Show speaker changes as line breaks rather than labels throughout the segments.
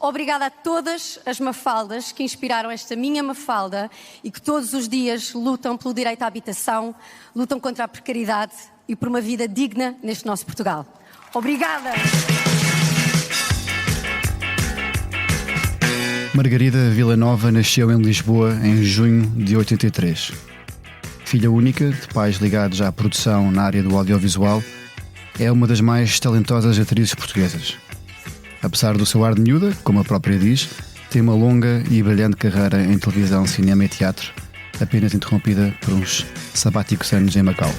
Obrigada a todas as Mafaldas que inspiraram esta minha Mafalda e que todos os dias lutam pelo direito à habitação, lutam contra a precariedade e por uma vida digna neste nosso Portugal. Obrigada!
Margarida Villanova nasceu em Lisboa em junho de 83. Filha única, de pais ligados à produção na área do audiovisual, é uma das mais talentosas atrizes portuguesas. Apesar do seu ar de miúda, como a própria diz, tem uma longa e brilhante carreira em televisão, cinema e teatro, apenas interrompida por uns sabáticos anos em Macau.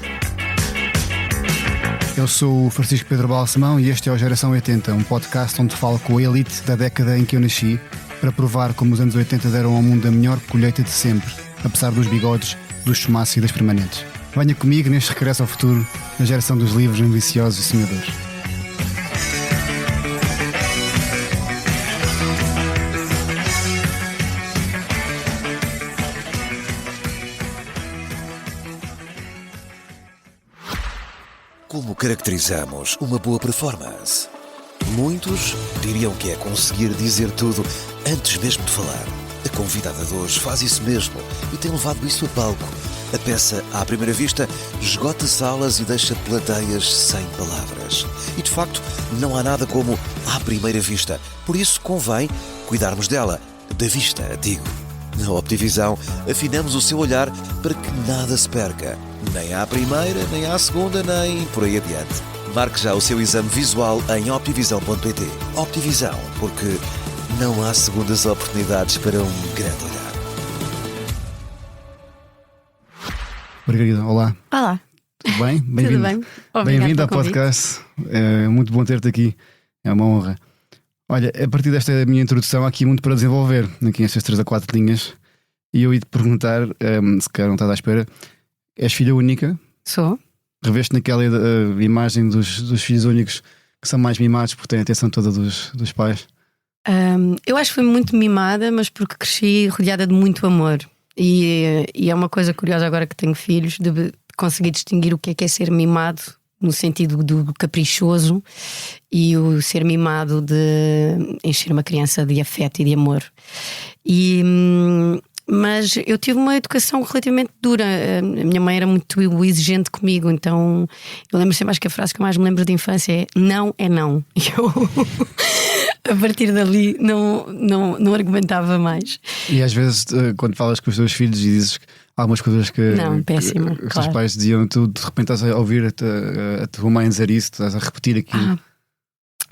Eu sou o Francisco Pedro Balsemão e este é o Geração 80, um podcast onde falo com a elite da década em que eu nasci, para provar como os anos 80 deram ao mundo a melhor colheita de sempre, apesar dos bigodes, dos chumaços e das permanentes. Venha comigo neste regresso ao futuro, na geração dos livros ambiciosos e sonhadores.
Como caracterizamos uma boa performance? Muitos diriam que é conseguir dizer tudo antes mesmo de falar. A convidada de hoje faz isso mesmo e tem levado isso a palco. A peça, à primeira vista, esgota salas e deixa plateias sem palavras. E, de facto, não há nada como à primeira vista. Por isso, convém cuidarmos dela, da vista, digo. Na Optivisão, afinamos o seu olhar para que nada se perca. Nem à primeira, nem à segunda, nem por aí adiante. Marque já o seu exame visual em optivisão.pt. Optivisão, porque não há segundas oportunidades para um grande olhar.
Margarida, olá.
Olá.
Tudo bem? Bem-vindo.
Tudo bem?
Bem-vindo ao podcast. É muito bom ter-te aqui. É uma honra. Olha, a partir desta minha introdução há aqui muito para desenvolver, aqui estas 3 a 4 linhas. E eu ia te perguntar, se calhar não estás à espera, és filha única?
Sou.
Reveste naquela imagem dos filhos únicos que são mais mimados porque têm a atenção toda dos pais?
Eu acho que fui muito mimada, mas porque cresci rodeada de muito amor. E é uma coisa curiosa agora que tenho filhos, de conseguir distinguir o que é ser mimado no sentido do caprichoso e o ser mimado de encher uma criança de afeto e de amor. Mas eu tive uma educação relativamente dura. A minha mãe era muito exigente comigo, então eu lembro sempre, acho que a frase que eu mais me lembro de infância é: não é não. E eu a partir dali não argumentava mais.
E às vezes quando falas com os teus filhos e dizes algumas coisas que os teus pais diziam, tu de repente estás a ouvir a tua mãe dizer isso, estás a repetir aquilo.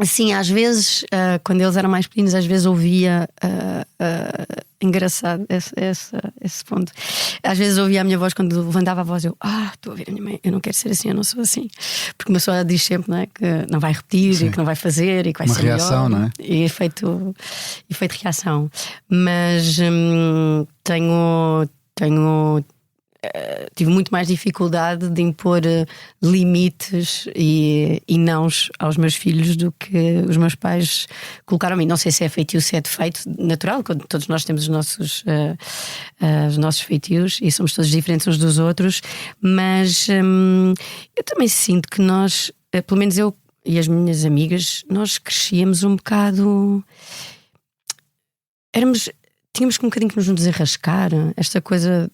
Sim, às vezes, quando eles eram mais pequenos, às vezes ouvia. Engraçado esse ponto. Às vezes ouvia a minha voz quando levantava a voz. Eu, estou a ouvir a minha mãe, eu não quero ser assim, eu não sou assim. Porque uma pessoa diz sempre, não é, que não vai repetir, sim, e que não vai fazer e que vai
uma
ser
reação,
melhor,
não é?
E efeito reação. Mas tive muito mais dificuldade de impor limites e nãos aos meus filhos do que os meus pais colocaram a mim. Não sei se é feitio, se é defeito natural, quando todos nós temos os nossos feitios e somos todos diferentes uns dos outros, mas eu também sinto que nós, pelo menos eu e as minhas amigas, nós crescíamos um bocado. Tínhamos um bocadinho que nos desenrascar, esta coisa.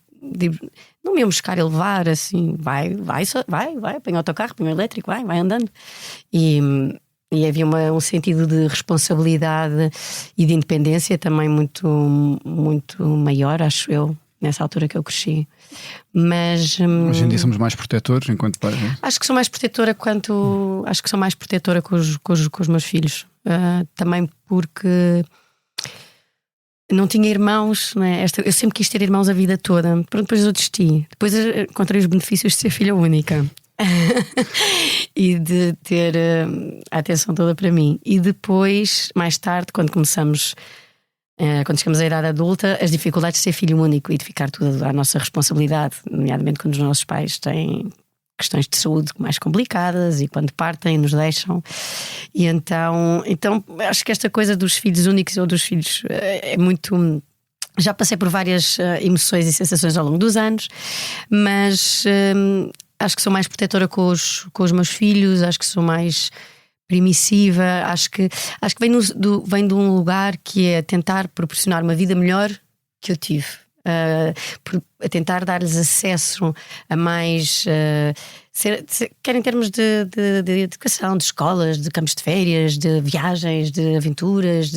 Não me iam buscar e levar assim, vai, apanha o autocarro, apanha o elétrico, vai andando. E havia um sentido de responsabilidade e de independência também muito, muito maior, acho eu, nessa altura que eu cresci. Mas
hoje em dia somos mais protetores enquanto pais, não é?
Acho que sou mais protetora acho que sou mais protetora com os meus filhos. Também porque não tinha irmãos, não é? Eu sempre quis ter irmãos a vida toda. Pronto, depois eu desisti. Depois encontrei os benefícios de ser filha única e de ter a atenção toda para mim. E depois, mais tarde, quando chegamos à idade adulta, as dificuldades de ser filho único e de ficar tudo à nossa responsabilidade, nomeadamente quando os nossos pais têm questões de saúde mais complicadas e quando partem nos deixam. E então acho que esta coisa dos filhos únicos ou dos filhos é muito. Já passei por várias emoções e sensações ao longo dos anos, mas acho que sou mais protetora com os meus filhos, acho que sou mais permissiva. Acho que vem, vem de um lugar que é tentar proporcionar uma vida melhor que eu tive. A tentar dar-lhes acesso a mais, quer em termos de educação, de escolas, de campos de férias, de viagens, de aventuras,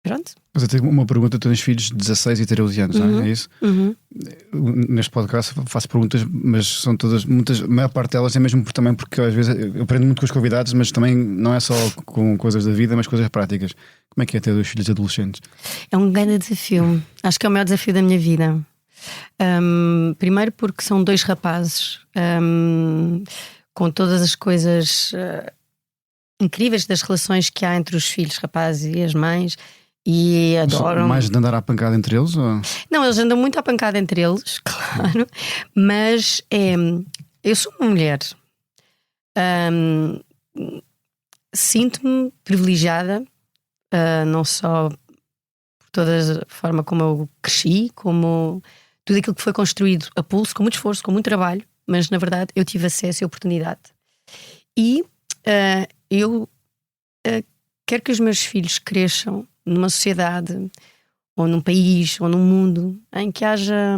pronto.
Mas eu tenho uma pergunta: tu tens filhos de 16 e 13 anos, não é? É isso? Neste podcast faço perguntas, mas são todas, a maior parte delas é mesmo também porque às vezes eu aprendo muito com os convidados, mas também não é só com coisas da vida, mas coisas práticas. Como é que é ter 2 filhos adolescentes?
É um grande desafio. Acho que é o maior desafio da minha vida. Primeiro porque são 2 rapazes, com todas as coisas incríveis das relações que há entre os filhos rapazes e as mães. E adoram.
Mais de andar à pancada entre eles? Ou?
Não, eles andam muito à pancada entre eles, claro. Mas eu sou uma mulher. Sinto-me privilegiada, não só por toda a forma como eu cresci, como tudo aquilo que foi construído a pulso, com muito esforço, com muito trabalho, mas na verdade eu tive acesso e oportunidade. E eu quero que os meus filhos cresçam numa sociedade, ou num país, ou num mundo em que haja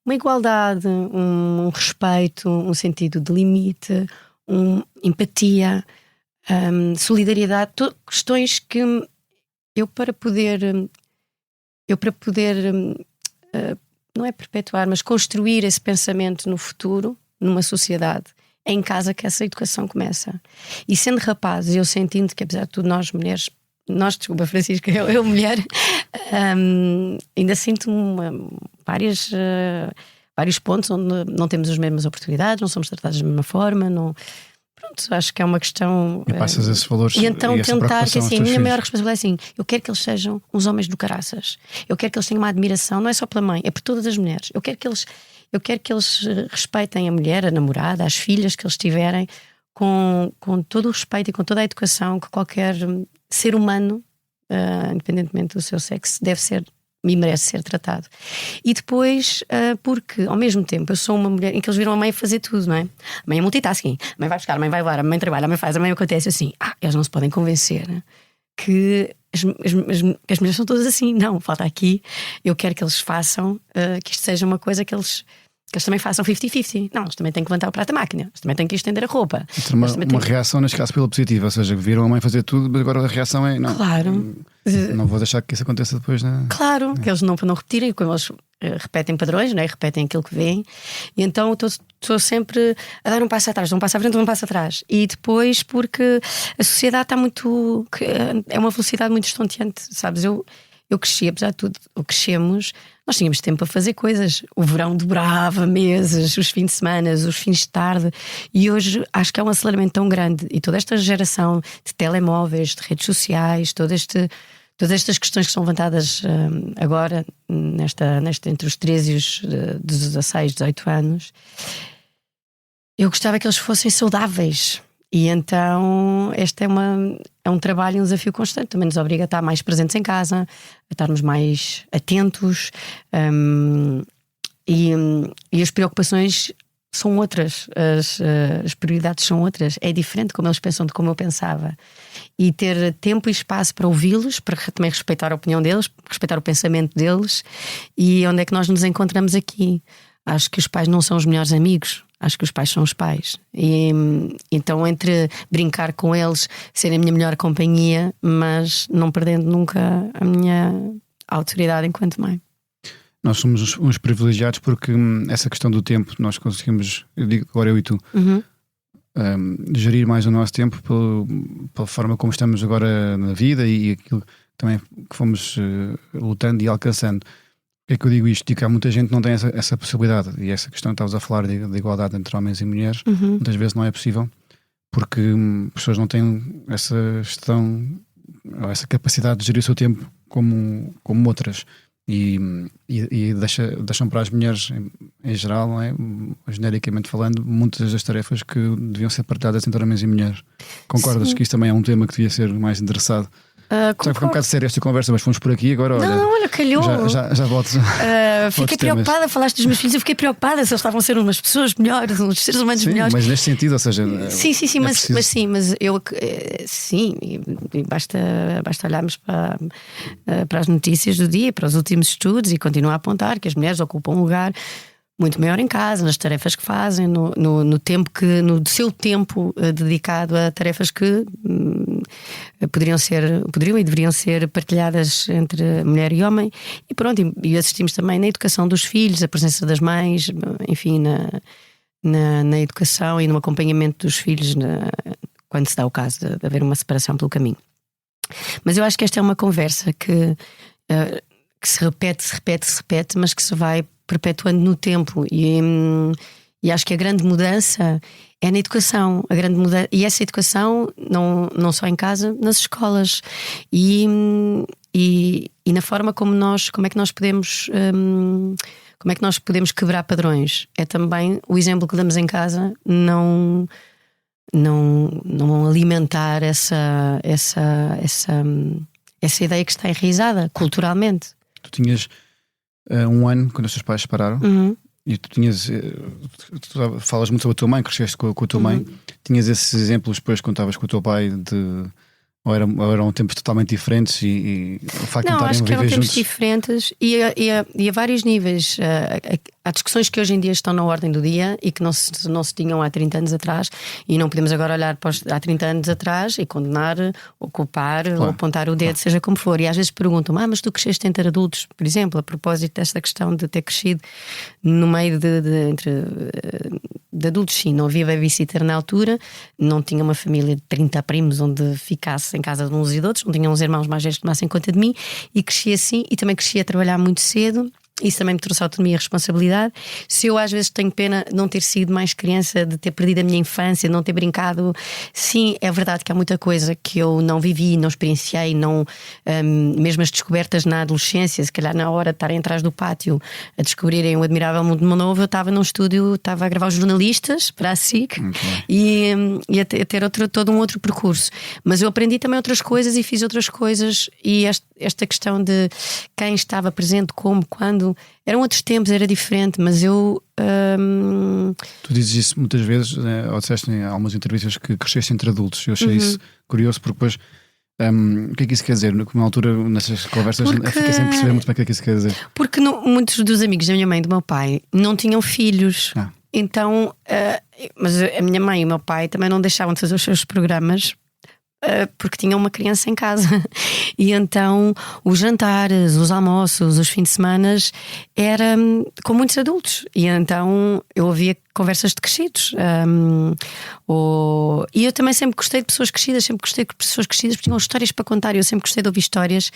uma igualdade, um respeito, um sentido de limite, empatia, solidariedade, questões que eu para poder não é perpetuar, mas construir esse pensamento no futuro, numa sociedade, é em casa que essa educação começa. E sendo rapazes, eu sentindo que apesar de tudo nós mulheres, desculpa Francisca, eu mulher, ainda sinto vários pontos onde não temos as mesmas oportunidades, não somos tratados da mesma forma, não... Pronto, acho que é uma questão.
E passas esses valores.
E então tentar que assim, a minha maior
filhos.
responsabilidade é assim: eu quero que eles sejam uns homens do caraças. Eu quero que eles tenham uma admiração, não é só pela mãe, é por todas as mulheres. Eu quero que eles respeitem a mulher, a namorada, as filhas que eles tiverem, com todo o respeito e com toda a educação que qualquer ser humano, independentemente do seu sexo, deve ser e merece ser tratado. E depois, porque ao mesmo tempo eu sou uma mulher em que eles viram a mãe fazer tudo, não é? A mãe é multitasking, a mãe vai buscar, a mãe vai levar, a mãe trabalha, a mãe faz, a mãe acontece assim. Eles não se podem convencer que as mulheres são todas assim. Não, falta aqui. Eu quero que eles façam, que isto seja uma coisa que eles também façam 50-50. Não, eles também têm que levantar o prato da máquina, eles também têm que estender a roupa.
Uma reação, neste caso, pela positiva, ou seja, viram a mãe fazer tudo, mas agora a reação é não.
Claro.
Não vou deixar que isso aconteça depois, né?
Claro, que eles não repetirem, como eles repetem padrões, não é? Repetem aquilo que veem. E então estou sempre a dar um passo atrás, um passo à frente, um passo atrás. E depois, porque a sociedade está muito. É uma velocidade muito estonteante, sabes? Eu cresci, apesar de tudo, crescemos, nós tínhamos tempo para fazer coisas. O verão dobrava meses, os fins de semana, os fins de tarde. E hoje acho que é um aceleramento tão grande. E toda esta geração de telemóveis, de redes sociais, todas estas questões que são levantadas agora, entre os 13 e os 16, 18 anos, eu gostava que eles fossem saudáveis. E então este é um trabalho, um desafio constante. Também nos obriga a estar mais presentes em casa, a estarmos mais atentos, e as preocupações são outras, as prioridades são outras. É diferente como eles pensam de como eu pensava. E ter tempo e espaço para ouvi-los, para também respeitar a opinião deles, respeitar o pensamento deles. E onde é que nós nos encontramos aqui? Acho que os pais não são os melhores amigos. Acho que os pais são os pais. E então, entre brincar com eles, serem a minha melhor companhia, mas não perdendo nunca a minha autoridade enquanto mãe.
Nós somos uns privilegiados porque essa questão do tempo, nós conseguimos, eu digo agora eu e tu, gerir mais o nosso tempo pela forma como estamos agora na vida e aquilo também que fomos lutando e alcançando. Por que é que eu digo isto? Digo que há muita gente que não tem essa possibilidade, e essa questão que estavas a falar de igualdade entre homens e mulheres, muitas vezes não é possível porque as pessoas não têm essa gestão, essa capacidade de gerir o seu tempo como outras, e deixam para as mulheres em geral, não é? Genericamente falando, muitas das tarefas que deviam ser partilhadas entre homens e mulheres. Concordas? Sim. Que isso também é um tema que devia ser mais endereçado? Já foi um bocado sério esta conversa, mas fomos por aqui agora. Olha,
não, olha, calhou.
Já volto.
Fiquei preocupada, falaste dos meus filhos, eu fiquei preocupada se eles estavam a ser umas pessoas melhores, uns seres humanos melhores.
Mas neste sentido, ou seja.
Sim, mas eu sim, e basta olharmos para as notícias do dia, para os últimos estudos, e continuar a apontar que as mulheres ocupam um lugar muito maior em casa, nas tarefas que fazem, no tempo no seu tempo dedicado a tarefas que poderiam e deveriam ser partilhadas entre mulher e homem. E pronto, e assistimos também na educação dos filhos, a presença das mães, enfim, na educação e no acompanhamento dos filhos quando se dá o caso de haver uma separação pelo caminho. Mas eu acho que esta é uma conversa que se repete, mas que se vai perpetuando no tempo, e acho que a grande mudança é na educação, e essa educação não só em casa, nas escolas, e na forma como é que nós podemos quebrar padrões. É também o exemplo que damos em casa, não alimentar essa ideia que está enraizada culturalmente.
Tu tinhas 1 ano quando os teus pais separaram. E tu falas muito sobre a tua mãe, cresceste com a tua mãe. Tinhas esses exemplos depois quando estavas com o teu pai ou eram tempos totalmente diferentes e o facto de não estarem a viver juntos? Não, acho que eram tempos
diferentes e a vários níveis. Há discussões que hoje em dia estão na ordem do dia e que não se tinham há 30 anos atrás, e não podemos agora olhar para há 30 anos atrás e condenar, ou culpar, ou apontar o dedo, seja como for. E às vezes perguntam: mas tu cresceste entre adultos, por exemplo, a propósito desta questão de ter crescido no meio de adultos. Sim, não havia babysitter na altura, não tinha uma família de 30 primos onde ficasse em casa de uns e de outros, não tinha uns irmãos mais velhos que tomassem conta de mim, e cresci assim, e também cresci a trabalhar muito cedo. Isso também me trouxe autonomia e responsabilidade. Se eu às vezes tenho pena de não ter sido mais criança, de ter perdido a minha infância, de não ter brincado, sim, é verdade que há muita coisa que eu não vivi, não experienciei, mesmo as descobertas na adolescência, se calhar na hora de estarem atrás do pátio a descobrirem o admirável mundo novo, eu estava num estúdio, estava a gravar os jornalistas para a SIC e a ter todo um outro percurso. Mas eu aprendi também outras coisas e fiz outras coisas, e esta questão de quem estava presente, como, quando. Eram outros tempos, era diferente, mas eu.
Tu dizes isso muitas vezes, ou disseste em algumas entrevistas que cresceste entre adultos. Eu achei isso curioso, porque depois. O que é que isso quer dizer? Na altura, nessas conversas, fiquei sem perceber muito bem o que é que isso quer dizer.
Porque muitos dos amigos da minha mãe e do meu pai não tinham filhos. Então, mas a minha mãe e o meu pai também não deixavam de fazer os seus programas porque tinham uma criança em casa. E então os jantares, os almoços, os fins de semana era com muitos adultos. E então eu ouvia conversas de crescidos. E eu também sempre gostei de pessoas crescidas, porque tinham histórias para contar. E eu sempre gostei de ouvir histórias.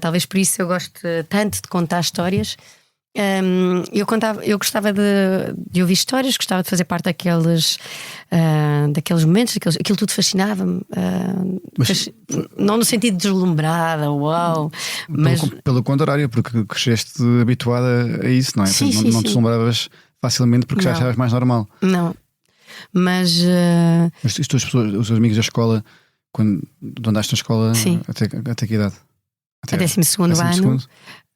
Talvez por isso eu gosto tanto de contar histórias. Eu gostava de ouvir histórias, gostava de fazer parte daqueles momentos, aquilo tudo fascinava-me, não no sentido de deslumbrada, uau, mas
pelo contrário, porque cresceste habituada a isso, não é?
Sim,
não te deslumbravas facilmente porque já achavas mais normal.
Não, mas
os teus amigos da escola, quando andaste na escola, até que idade?
Até 12º ano.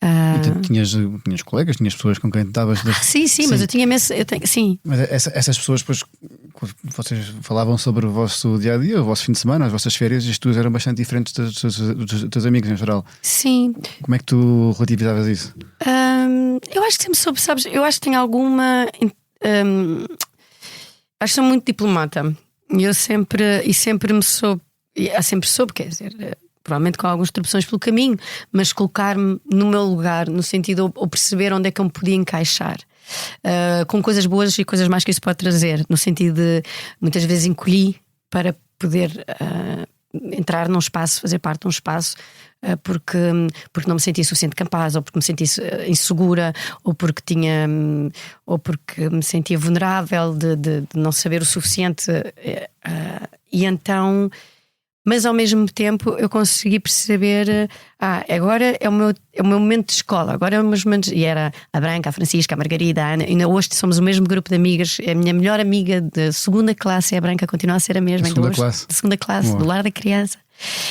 E tinhas colegas, tinhas pessoas com quem estavas.
Sim, mas eu tinha sim.
Mas essas pessoas, depois, vocês falavam sobre o vosso dia a dia, o vosso fim de semana, as vossas férias, e as tuas eram bastante diferentes dos teus amigos em geral.
Sim.
Como é que tu relativizavas isso?
Eu acho que sempre soube, sabes? Eu acho que tenho alguma. Acho que sou muito diplomata. E eu sempre me soube. Sempre soube, quer dizer. Provavelmente com algumas interrupções pelo caminho, mas colocar-me no meu lugar, no sentido ou perceber onde é que eu me podia encaixar, com coisas boas e coisas más que isso pode trazer, no sentido de muitas vezes encolhi para poder entrar num espaço, fazer parte de um espaço, porque não me sentia suficiente capaz, ou porque me sentia insegura, ou porque me sentia vulnerável de não saber o suficiente, e então. Mas ao mesmo tempo eu consegui perceber, agora é o meu momento de escola, agora é o meu momento. E era a Branca, a Francisca, a Margarida, a Ana, e hoje somos o mesmo grupo de amigas. A minha melhor amiga de segunda classe é a Branca, continua a ser a mesma.
De segunda classe,
do lar da criança.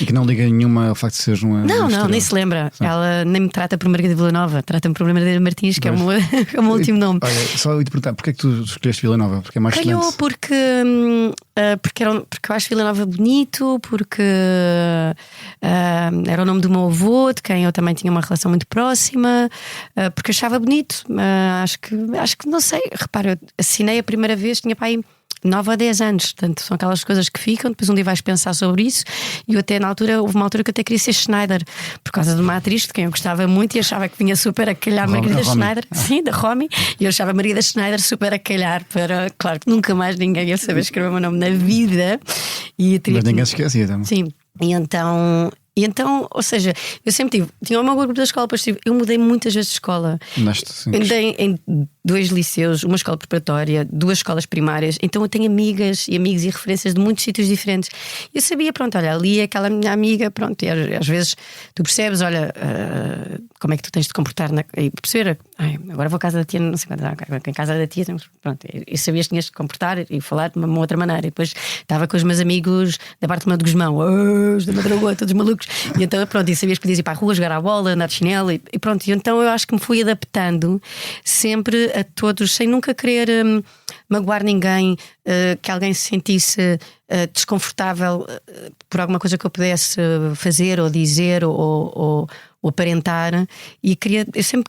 E que não liga nenhuma ao facto de seres uma.
Não, nem se lembra.
Sim.
Ela nem me trata por Margarida Vila Nova, trata-me por Margarida Martins, que é o meu último nome.
Olha, só ia te perguntar, porquê é que tu escolheste Vila Nova? Porque é mais
Calhou
excelente.
porque eu acho Vila Nova bonito, porque era o nome do meu avô, de quem eu também tinha uma relação muito próxima, porque achava bonito. Acho que não sei, repara, eu assinei a primeira vez, tinha pai 9 a 10 anos, portanto são aquelas coisas que ficam. Depois um dia vais pensar sobre isso. E eu até houve uma altura que eu até queria ser Schneider, por causa de uma atriz de quem eu gostava muito e achava que vinha super a calhar Margarida Schneider, sim, da Romy. E eu achava Margarida Schneider super a calhar para, claro, que nunca mais ninguém ia saber escrever o meu nome na vida.
Mas ninguém se esquecia também.
Sim, e então, ou seja, eu sempre tinha o meu grupo da escola, depois eu mudei muitas vezes de escola. Andei em 2 liceus, uma escola preparatória, 2 escolas primárias. Então eu tenho amigas e amigos e referências de muitos sítios diferentes. Eu sabia, pronto, olha, ali é aquela minha amiga, pronto, e às vezes tu percebes, olha, como é que tu tens de te comportar e perceber, agora vou à casa da tia, não sei quando, em casa da tia, pronto, eu sabias que tinhas de te comportar e falar de uma outra maneira. E depois estava com os meus amigos da parte de Guzmão, os da Madragoa, todos malucos. E então, pronto, e sabias que podias ir para a rua, jogar à bola, andar de chinelo e pronto. E então eu acho que me fui adaptando sempre a todos, sem nunca querer magoar ninguém, que alguém se sentisse desconfortável por alguma coisa que eu pudesse fazer ou dizer ou aparentar. E eu sempre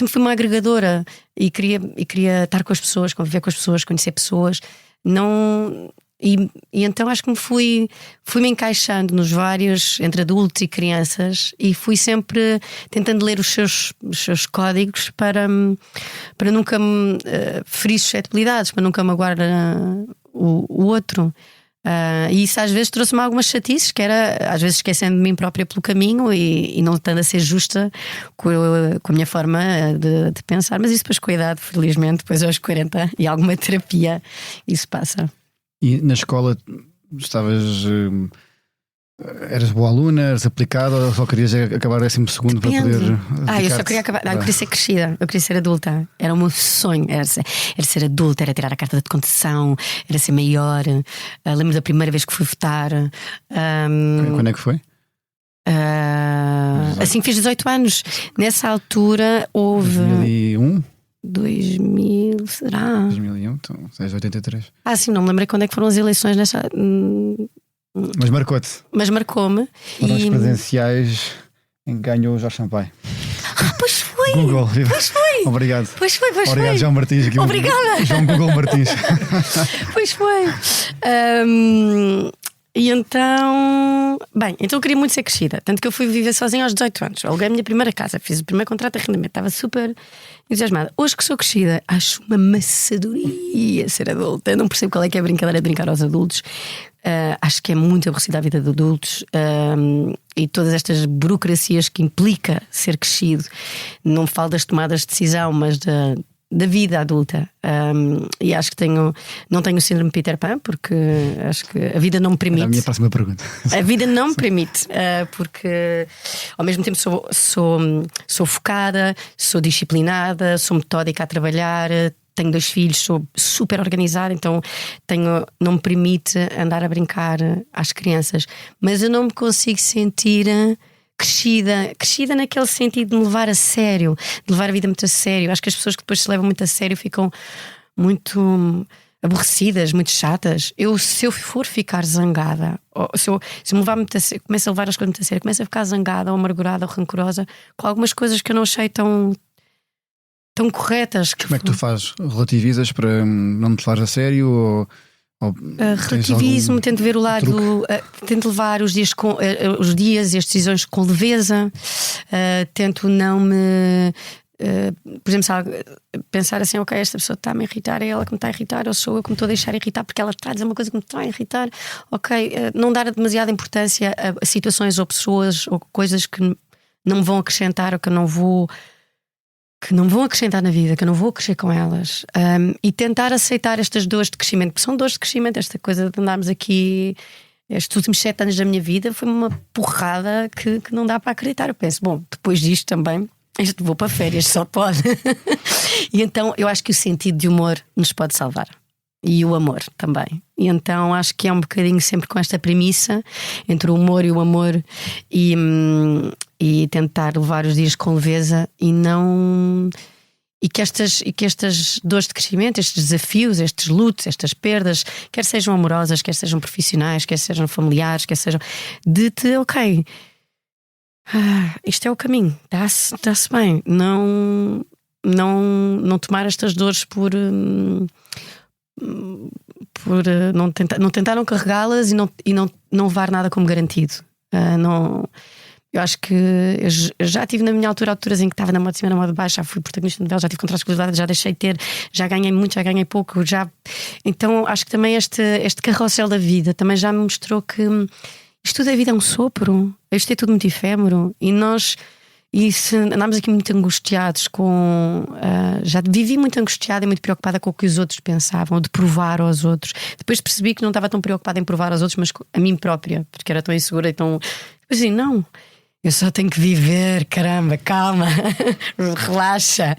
fui uma agregadora e queria estar com as pessoas, conviver com as pessoas, conhecer pessoas. E então acho que fui-me encaixando nos vários, entre adultos e crianças, e fui sempre tentando ler os seus códigos para nunca ferir suscetibilidades, para nunca magoar o outro. E isso às vezes trouxe-me algumas chatices, que era às vezes esquecendo de mim própria pelo caminho e não estando a ser justa com a minha forma de pensar. Mas isso depois com a idade, felizmente, depois aos 40 e alguma terapia, isso passa.
E na escola eras boa aluna, eras aplicada, ou só querias acabar 12º para poder.
Eu só queria acabar. Eu queria ser crescida, eu queria ser adulta. Era o meu sonho, era ser adulta, era tirar a carta de condução, era ser maior. Lembro da primeira vez que fui votar.
Quando é que foi?
Assim que fiz 18 anos. Nessa altura houve.
2001?
2000, será?
2001, então, 83.
Sim, não me lembrei quando é que foram as eleições nessa.
Mas marcou-te.
Mas marcou-me.
Foram as presidenciais em que ganhou o Jorge Sampaio.
Pois foi!
Google,
pois foi!
Obrigado.
Pois foi.
Obrigado, João Martins. Aqui
Obrigada!
João Google Martins.
Pois foi. E então, então eu queria muito ser crescida. Tanto que eu fui viver sozinha aos 18 anos. Aluguei a minha primeira casa, fiz o primeiro contrato de arrendamento, estava super entusiasmada. Hoje que sou crescida, acho uma maçadoria ser adulta. Eu não percebo qual é que é a brincadeira de brincar aos adultos. Acho que é muito aborrecida a vida de adultos, e todas estas burocracias que implica ser crescido. Não falo das tomadas de decisão, mas da vida adulta. E acho que não tenho o síndrome de Peter Pan, porque acho que a vida não me permite.
É a minha próxima pergunta.
A vida não me permite, porque ao mesmo tempo sou focada, sou disciplinada, sou metódica a trabalhar. Tenho 2 filhos, sou super organizada, então não me permite andar a brincar às crianças. Mas eu não me consigo sentir crescida naquele sentido de me levar a sério, de levar a vida muito a sério. Acho que as pessoas que depois se levam muito a sério ficam muito aborrecidas, muito chatas. Se eu for ficar zangada, ou se eu me levar muito a sério, começo a levar as coisas muito a sério, começo a ficar zangada ou amargurada ou rancorosa com algumas coisas que eu não achei tão corretas.
Como é que tu fazes? Relativizas para não te levar a sério?
Relativismo, tento ver o lado, tento levar os dias e as decisões com leveza, tento não me. Por exemplo, pensar assim, ok, esta pessoa está-me a irritar, é ela que me está a irritar, ou sou eu que me estou a deixar irritar porque ela está a dizer uma coisa que me está a irritar. Ok, não dar demasiada importância a situações ou pessoas ou coisas que não me vão acrescentar ou que não vão acrescentar na vida, que eu não vou crescer com elas, e tentar aceitar estas dores de crescimento, porque são dores de crescimento. Esta coisa de andarmos aqui estes últimos 7 anos da minha vida foi uma porrada que não dá para acreditar. Eu penso, bom, depois disto também vou para férias, só pode. E então eu acho que o sentido de humor nos pode salvar. e o amor também. E então acho que é um bocadinho sempre com esta premissa entre o humor e o amor, e tentar levar os dias com leveza e não. E que estas dores de crescimento, estes desafios, estes lutos, estas perdas, quer sejam amorosas, quer sejam profissionais, quer sejam familiares, quer sejam ok, isto é o caminho, dá-se bem. Não tomar estas dores por não tentaram carregá-las e não levar nada como garantido. Eu acho que eu já tive na minha alturas em que estava na moda de cima, na moda de baixo, já fui protagonista de novela, já tive contratos com exclusividade, já deixei de ter, já ganhei muito, já ganhei pouco, Então acho que também este carrossel da vida também já me mostrou que isto tudo da vida é um sopro, isto é tudo muito efêmero, e se andámos aqui muito angustiados já vivi muito angustiada e muito preocupada com o que os outros pensavam, ou de provar aos outros. Depois percebi que não estava tão preocupada em provar aos outros, mas a mim própria, porque era tão insegura e tão. Assim, não, eu só tenho que viver, caramba, calma, relaxa.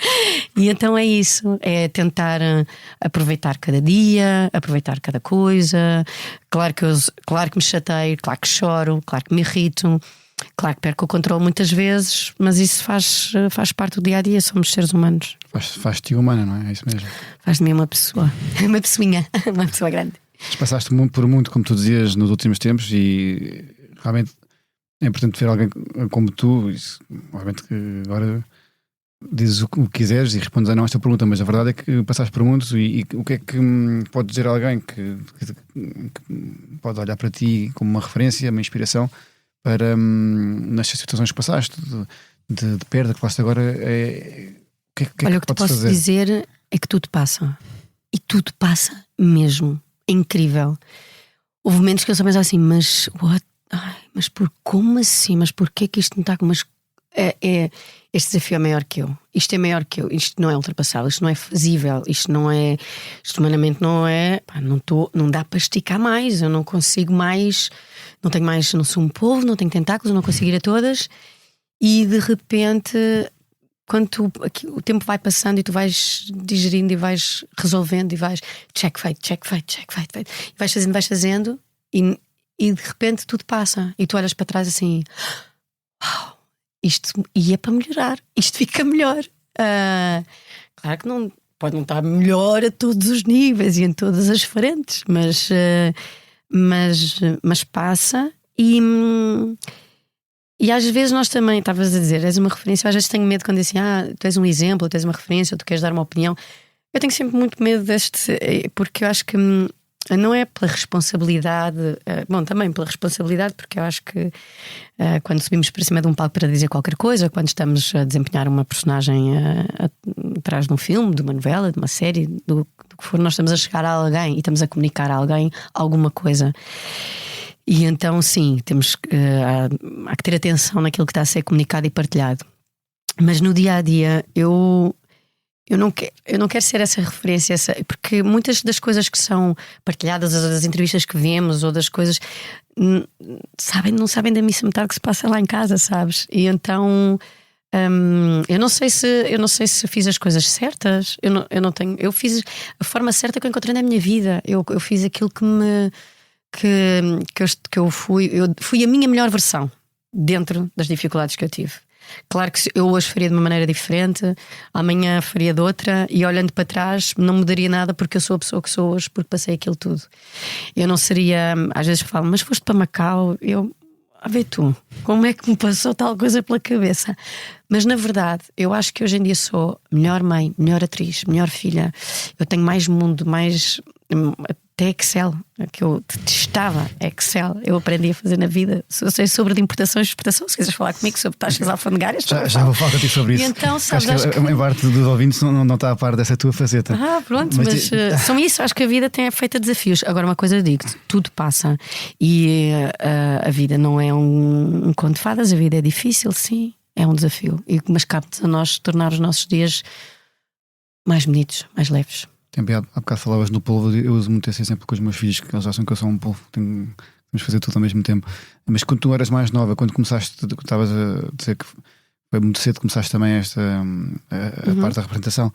E então é isso, é tentar aproveitar cada dia, aproveitar cada coisa. Claro que me chateio, claro que choro, claro que me irrito, claro que perco o controle muitas vezes, mas isso faz parte do dia a dia. Somos seres humanos.
Faz-te humana, não é? É isso mesmo.
Faz de mim uma pessoa, uma pessoinha, uma pessoa grande.
Passaste por muito, como tu dizias, nos últimos tempos, e realmente é importante ver alguém como tu. Isso, obviamente que agora dizes o que quiseres e respondes a não esta pergunta, mas a verdade é que passaste por muitos, e o que é que pode dizer a alguém que pode olhar para ti como uma referência, uma inspiração para nestas situações que passaste de perda que passaste agora?
Olha, o que te posso dizer é que tudo passa, e tudo passa mesmo. É incrível. Houve momentos que eu só pensava assim, mas como assim? Mas porquê que isto não está com umas. Este desafio é maior que eu. Isto é maior que eu. Isto não é ultrapassável. Isto não é fazível. Isto humanamente não é. Não dá para esticar mais. Eu não consigo mais. Não tenho mais. Não sou um polvo, não tenho tentáculos, não consigo ir a todas. E de repente, quando o tempo vai passando e tu vais digerindo e vais resolvendo e vais check feito. E vais fazendo e de repente tudo passa. E tu olhas para trás assim. Uau! Isto ia para melhorar, isto fica melhor. Claro que não pode não estar melhor a todos os níveis e em todas as frentes, mas passa. E às vezes nós também, estavas a dizer, és uma referência. Às vezes tenho medo quando dizem, tu és um exemplo, tu és uma referência, ou tu queres dar uma opinião. Eu tenho sempre muito medo porque eu acho que não é pela responsabilidade, também pela responsabilidade, porque eu acho que quando subimos para cima de um palco para dizer qualquer coisa, quando estamos a desempenhar uma personagem atrás de um filme, de uma novela, de uma série, do que for, nós estamos a chegar a alguém e estamos a comunicar a alguém alguma coisa. E então, sim, há que ter atenção naquilo que está a ser comunicado e partilhado. Mas no dia a dia, eu não quero ser essa referência, porque muitas das coisas que são partilhadas, ou das entrevistas que vemos, ou das coisas, não sabem da missa metade que se passa lá em casa, sabes? E então eu não sei se fiz as coisas certas. Eu fiz a forma certa que eu encontrei na minha vida. Eu fiz aquilo que eu fui a minha melhor versão dentro das dificuldades que eu tive. Claro que eu hoje faria de uma maneira diferente, amanhã faria de outra, e olhando para trás não mudaria nada, porque eu sou a pessoa que sou hoje, porque passei aquilo tudo. Eu não seria, às vezes falam, mas foste para Macau? Vê tu, como é que me passou tal coisa pela cabeça? Mas na verdade, eu acho que hoje em dia sou melhor mãe, melhor atriz, melhor filha. Eu tenho mais mundo, mais. Até Excel, que eu detestava Excel, eu aprendi a fazer na vida. Eu sei sobre de importação e exportação. Se quiseres falar comigo sobre taxas alfandegárias,
já vou falar contigo sobre isso.
E então, sabes,
acho que a maior parte dos ouvintes não está a par dessa tua faceta.
Pronto, mas são isso. Acho que a vida é feita de desafios. Agora, uma coisa eu digo: tudo passa. E a vida não é um conto de fadas. A vida é difícil, sim, é um desafio. Mas cabe-nos a nós tornar os nossos dias mais bonitos, mais leves.
Há bocado falavas no polvo. Eu uso muito esse exemplo com os meus filhos, que eles acham que eu sou um polvo. Temos de fazer tudo ao mesmo tempo. Mas quando tu eras mais nova, quando começaste, estavas a dizer que foi muito cedo, começaste também a parte da representação.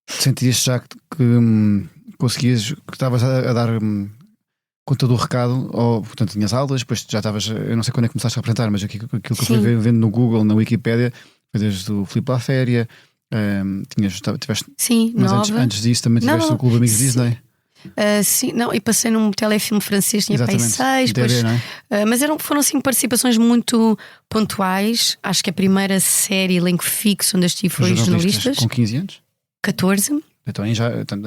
Sentias já que conseguias, que estavas a dar conta do recado, ou portanto tinhas aulas, depois já estavas, eu não sei quando é que começaste a apresentar, mas aquilo que eu fui vendo no Google, na Wikipédia, foi desde o Filipe à Féria, tiveste.
Sim,
mas antes disso também tiveste o Clube Amigos Disney.
Sim, não, e passei num telefilme francês, tinha pai 6,
depois, não é?
mas foram assim participações muito pontuais. Acho que a primeira série, elenco fixo, onde estive foi Jornalistas.
Com 15 anos?
14.
Então, a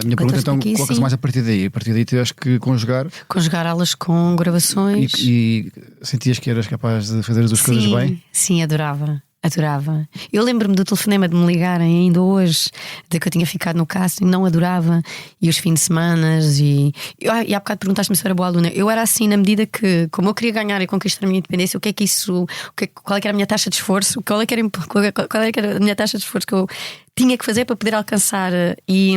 minha pergunta coloca-se mais a partir daí. A partir daí tiveste que conjugar
aulas com gravações.
E sentias que eras capaz de fazer as duas coisas bem?
Sim, adorava. Eu lembro-me do telefonema de me ligarem ainda hoje, de que eu tinha ficado no casting, não adorava. E os fins de semana e há bocado perguntaste-me se eu era boa aluna. Eu era assim na medida que, como eu queria ganhar e conquistar a minha independência, qual é que era a minha taxa de esforço, qual é que era a minha taxa de esforço que eu tinha que fazer para poder alcançar. E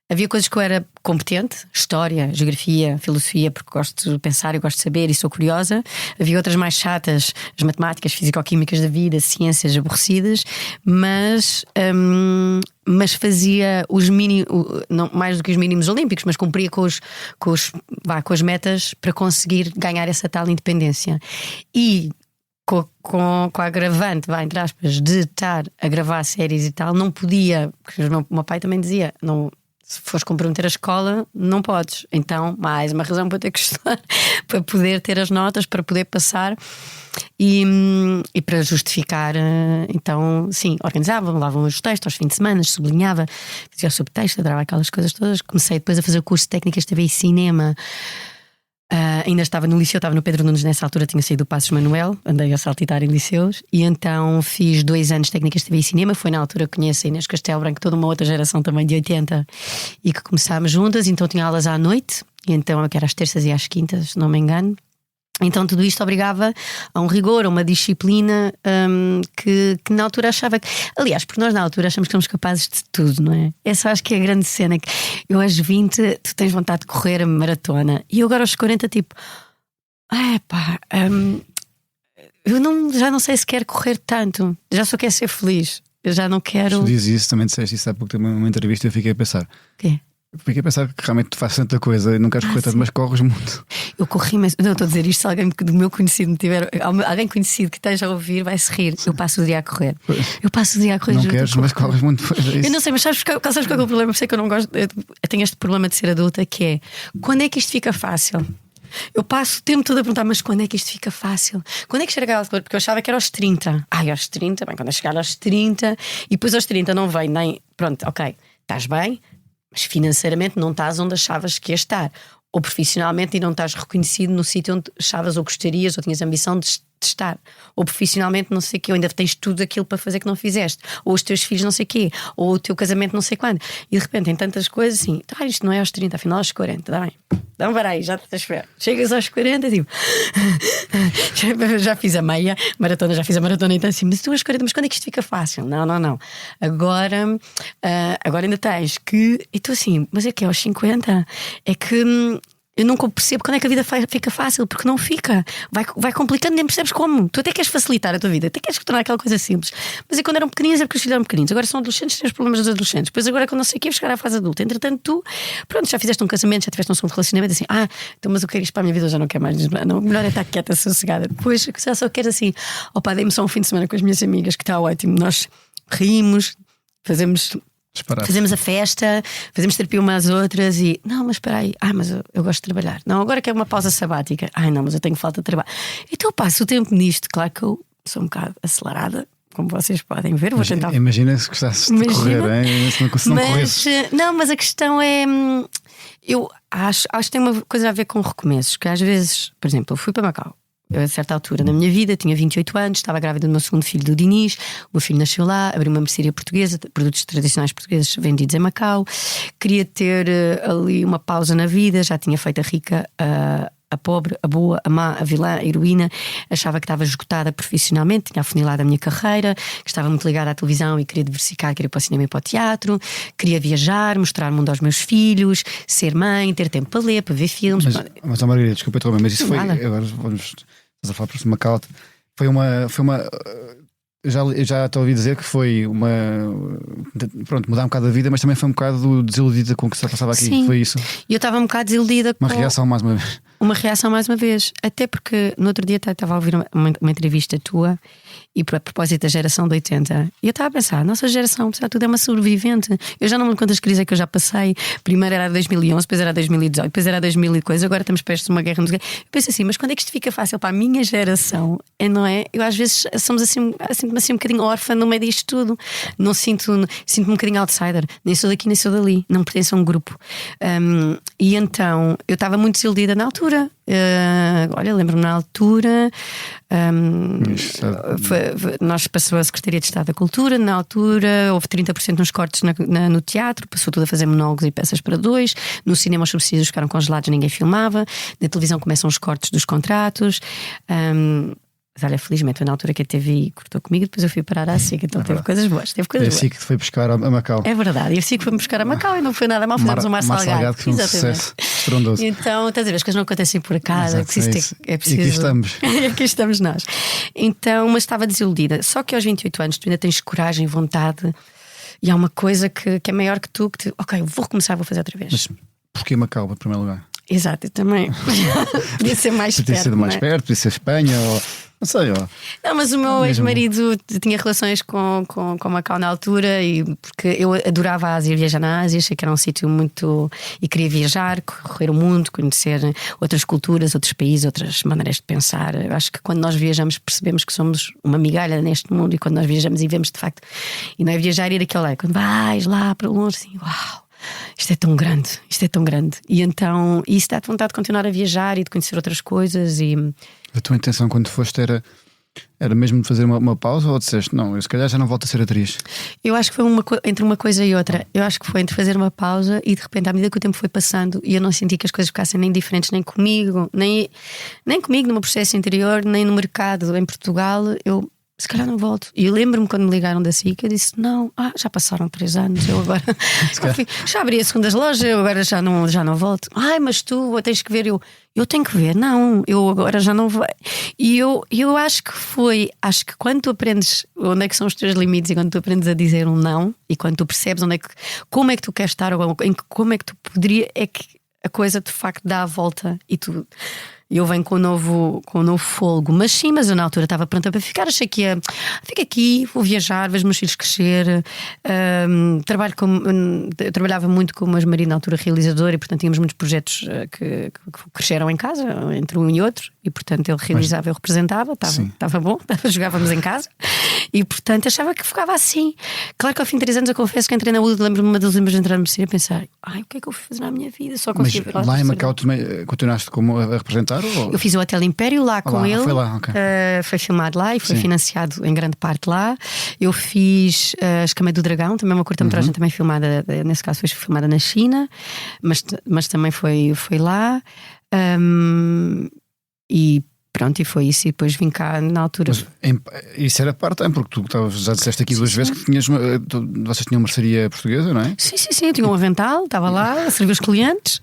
havia coisas que eu era competente, história, geografia, filosofia, porque gosto de pensar e gosto de saber e sou curiosa. Havia outras mais chatas, as matemáticas, físico-químicas da vida, ciências aborrecidas, mas fazia os mínimos, não mais do que os mínimos olímpicos, mas cumpria com as metas para conseguir ganhar essa tal independência. E com a agravante, entre aspas, de estar a gravar séries e tal, não podia, porque o meu pai também dizia, não. Se fores comprometer a escola, não podes. Então, mais uma razão para ter que estudar, para poder ter as notas, para poder passar e para justificar. Então, sim, organizava, levava os textos aos fins de semana, sublinhava, fazia o subtexto, adorava aquelas coisas todas. Comecei depois a fazer o curso de técnicas de TV e cinema. Ainda estava no liceu, estava no Pedro Nunes nessa altura, tinha saído do Passos Manuel, andei a saltitar em liceus e então fiz 2 anos de técnicas de TV e cinema. Foi na altura que conheço a Inês Castelo Branco, toda uma outra geração também de 80, e que começámos juntas. Então tinha aulas à noite, e então que era às terças e às quintas, se não me engano. Então tudo isto obrigava a um rigor, a uma disciplina que na altura achava que... Aliás, porque nós na altura achamos que somos capazes de tudo, não é? Essa acho que é a grande cena, que eu aos 20 tu tens vontade de correr a maratona e eu agora aos 40 tipo eu já não sei se quero correr tanto, já só quero ser feliz, eu já não quero...
Tu dizes isso, também disseste isso há pouco tempo numa entrevista e eu fiquei a pensar.
O quê?
Fiquei a pensar que realmente tu fazes tanta coisa e não queres correr tanto, mas corres muito.
Eu corri, mas não estou a dizer isto. Se alguém do meu conhecido me tiver, alguém conhecido que esteja a ouvir, vai se rir. Eu passo o dia a correr. Eu passo o dia a correr.
Não queres, mas corres muito.
Eu não sei, mas sabes qual é o problema? Por isso é que eu não gosto. Eu tenho este problema de ser adulta, que é quando é que isto fica fácil? Eu passo o tempo todo a perguntar, mas quando é que isto fica fácil? Quando é que chega aquela cor? Porque eu achava que era aos 30. Aos 30, bem, quando eu chegar aos 30 e depois aos 30 não vem nem. Pronto, ok, estás bem, mas financeiramente não estás onde achavas que ias estar, ou profissionalmente e não estás reconhecido no sítio onde achavas ou gostarias ou tinhas ambição de estar, ou profissionalmente não sei o quê, ou ainda tens tudo aquilo para fazer que não fizeste, ou os teus filhos não sei o quê, ou o teu casamento não sei quando, e de repente tem tantas coisas assim, isto não é aos 30, afinal aos 40, dá bem, então peraí, já te espero. Chegas aos 40 tipo já fiz a meia maratona, então assim, mas tu aos 40, mas quando é que isto fica fácil? Não, agora ainda tens que, e tu assim, mas é que é aos 50 é que eu nunca percebo quando é que a vida fica fácil, porque não fica, vai complicando, nem percebes como. Tu até queres facilitar a tua vida, até queres tornar aquela coisa simples, mas quando eram pequeninos é porque os filhos eram pequeninos, agora são adolescentes, têm os problemas dos adolescentes, depois agora quando não sei o que chegar à fase adulta, entretanto tu, pronto, já fizeste um casamento, já tiveste um segundo relacionamento, assim, então mas eu quero isto para a minha vida, eu já não quero mais, não, melhor é estar quieta, sossegada. Depois já só quero assim, dei-me só um fim de semana com as minhas amigas, que está ótimo, nós rimos, fazemos a festa, fazemos terapia umas às outras e não, mas espera aí, mas eu gosto de trabalhar. Não, agora quero uma pausa sabática. Não, mas eu tenho falta de trabalho. Então eu passo o tempo nisto. Claro que eu sou um bocado acelerada, como vocês podem ver. Vou tentar.
Imagina se gostasses de correr, hein? Se não corresses.
Não, mas a questão é, eu acho que tem uma coisa a ver com recomeços, que às vezes, por exemplo, eu fui para Macau. Eu, a certa altura na minha vida, tinha 28 anos, estava grávida do meu segundo filho, do Dinis. O meu filho nasceu lá, abri uma mercearia portuguesa, produtos tradicionais portugueses vendidos em Macau. Queria ter ali uma pausa na vida, já tinha feito a rica, a pobre, a boa, a má, a vilã, a heroína. Achava que estava esgotada profissionalmente, tinha afunilado a minha carreira, que estava muito ligada à televisão e queria diversificar, queria ir para o cinema e para o teatro, queria viajar, mostrar o mundo aos meus filhos, ser mãe, ter tempo para ler, para ver filmes.
Mas Margarida, desculpa, mas isso foi. Agora estás a falar por Macau. Foi uma. eu já te ouvi dizer que foi pronto, mudar um bocado a vida, mas também foi um bocado desiludida com o que se passava aqui.
Sim.
Foi isso?
E eu estava um bocado desiludida
Uma reação mais uma vez.
Uma reação mais uma vez. Até porque no outro dia estava a ouvir uma entrevista tua e a propósito da geração de 80. E eu estava a pensar, a nossa geração, apesar de tudo, é uma sobrevivente. Eu já não me lembro quantas crises é que eu já passei. Primeiro era 2011, depois era 2018, depois era 2000 e coisa. Agora estamos prestes a uma guerra. Eu penso assim, mas quando é que isto fica fácil para a minha geração? Não é? Eu às vezes somos assim, sinto-me assim um bocadinho órfã no meio disto tudo. Não sinto-me um bocadinho outsider. Nem sou daqui, nem sou dali. Não pertenço a um grupo. E então eu estava muito desiludida na altura. Olha, lembro-me na altura. Nós passou a Secretaria de Estado da Cultura. Na altura houve 30% nos cortes no teatro. Passou tudo a fazer monólogos e peças para 2. No cinema os subsídios ficaram congelados, ninguém filmava. Na televisão começam os cortes dos contratos. Mas olha, felizmente foi na altura que a TVI cortou comigo. Depois eu fui parar à SIC. Então teve coisas boas. Teve coisas boas.
A SIC foi buscar a Macau.
É verdade, e a SIC foi buscar a Macau e não foi nada mal. Fizemos um Mar Salgado,
que foi um sucesso estrondoso.
Então, estás a ver, as coisas não acontecem por acaso. É preciso.
E aqui estamos.
E aqui estamos nós. Então, mas estava desiludida. Só que aos 28 anos tu ainda tens coragem, vontade. E há uma coisa que é maior que tu, ok, vou começar, vou fazer outra vez.
Mas porquê Macau, em primeiro lugar?
Exato, eu também. Podia ser mais perto.
Podia ser mais perto, podia ser Espanha ou. Não sei, ó.
Não, mas o meu ex-marido tinha relações com Macau na altura, e porque eu adorava a Ásia, viajar na Ásia, achei que era um sítio muito. E queria viajar, correr o mundo, conhecer outras culturas, outros países, outras maneiras de pensar. Eu acho que quando nós viajamos percebemos que somos uma migalha neste mundo, e quando nós viajamos e vemos de facto. E não é viajar e ir aquele lá, quando vais lá para longe, assim, uau! Isto é tão grande, isto é tão grande. E então isso dá-te vontade de continuar a viajar e de conhecer outras coisas. E
a tua intenção quando foste era mesmo de fazer uma pausa, ou disseste, não, eu se calhar já não volto a ser atriz?
Eu acho que foi entre uma coisa e outra. Eu acho que foi entre fazer uma pausa e de repente, à medida que o tempo foi passando e eu não senti que as coisas ficassem nem diferentes, nem comigo, nem comigo no meu processo interior, nem no mercado em Portugal, eu se calhar não volto. E eu lembro-me quando me ligaram da SIC, eu disse: não, já passaram 3 anos, eu agora já abri a segunda loja, eu agora já não volto. Mas tu tens que ver. Eu tenho que ver, não, eu agora já não vou. E eu acho que quando tu aprendes onde é que são os teus limites, e quando tu aprendes a dizer um não, e quando tu percebes como é que tu queres estar, ou como é que tu poderia, é que a coisa de facto dá a volta e tu. Eu venho com um novo fôlego. Mas eu na altura estava pronta para ficar. Achei que fico aqui, vou viajar, vejo meus filhos crescer. Eu trabalhava muito com o meu marido na altura, realizador, e portanto tínhamos muitos projetos que cresceram em casa, entre um e outro. E portanto ele realizava, eu representava. Estava bom, jogávamos em casa. E portanto achava que ficava assim. Claro que ao fim de 3 anos eu confesso que entrei na UD. Lembro-me uma das últimas de entrar no piscina e pensar: o que é que eu fui fazer na minha vida? Só consegui ver
lá em Macau também continuaste como a representar? Ou?
Eu fiz o Hotel Império lá com ele.
Foi lá, okay.
Foi filmado lá e foi financiado em grande parte lá. Eu fiz a Escama do Dragão, também uma curta-metragem também filmada, nesse caso foi filmada na China, mas também foi lá. E pronto, e foi isso. E depois vim cá na altura.
Mas, isso era part-time, porque tu já disseste aqui 2 vezes que vocês tinham uma mercearia portuguesa, não é?
Sim, eu tinha um avental, estava lá a servir os clientes.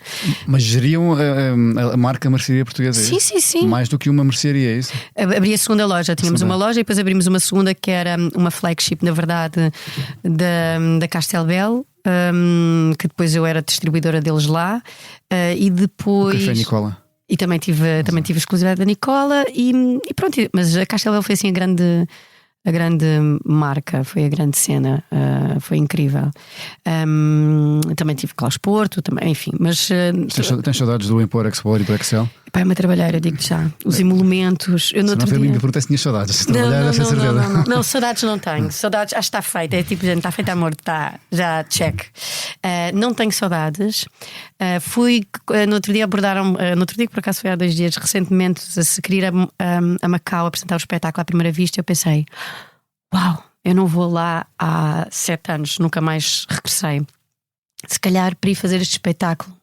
Mas geriam a marca mercearia portuguesa?
Sim.
Mais do que uma mercearia, é isso?
Abri a segunda loja, tínhamos uma loja e depois abrimos uma segunda que era uma flagship, na verdade, da Castelbel. Que depois eu era distribuidora deles lá. E depois.
O Café Nicola.
E também tive a exclusividade da Nicola e pronto, mas a Castelbel foi assim a grande marca, foi a grande cena, foi incrível. Também tive Klaus Porto, também, enfim, mas
tens saudades do Impor Expor e do Excel?
Pai-me a trabalhar, eu digo já. Os emolumentos. Eu
não tenho ainda perguntar se tinhas saudades. Trabalhar, sem certeza.
Não, saudades não tenho. Saudades, acho que está feita. É tipo, gente, está feita amor, está já check. Não tenho saudades. Fui no outro dia que por acaso foi há 2 dias, recentemente, a seguir a Macau apresentar o espetáculo à primeira vista. Eu pensei: uau, eu não vou lá há 7 anos, nunca mais regressei. Se calhar para ir fazer este espetáculo.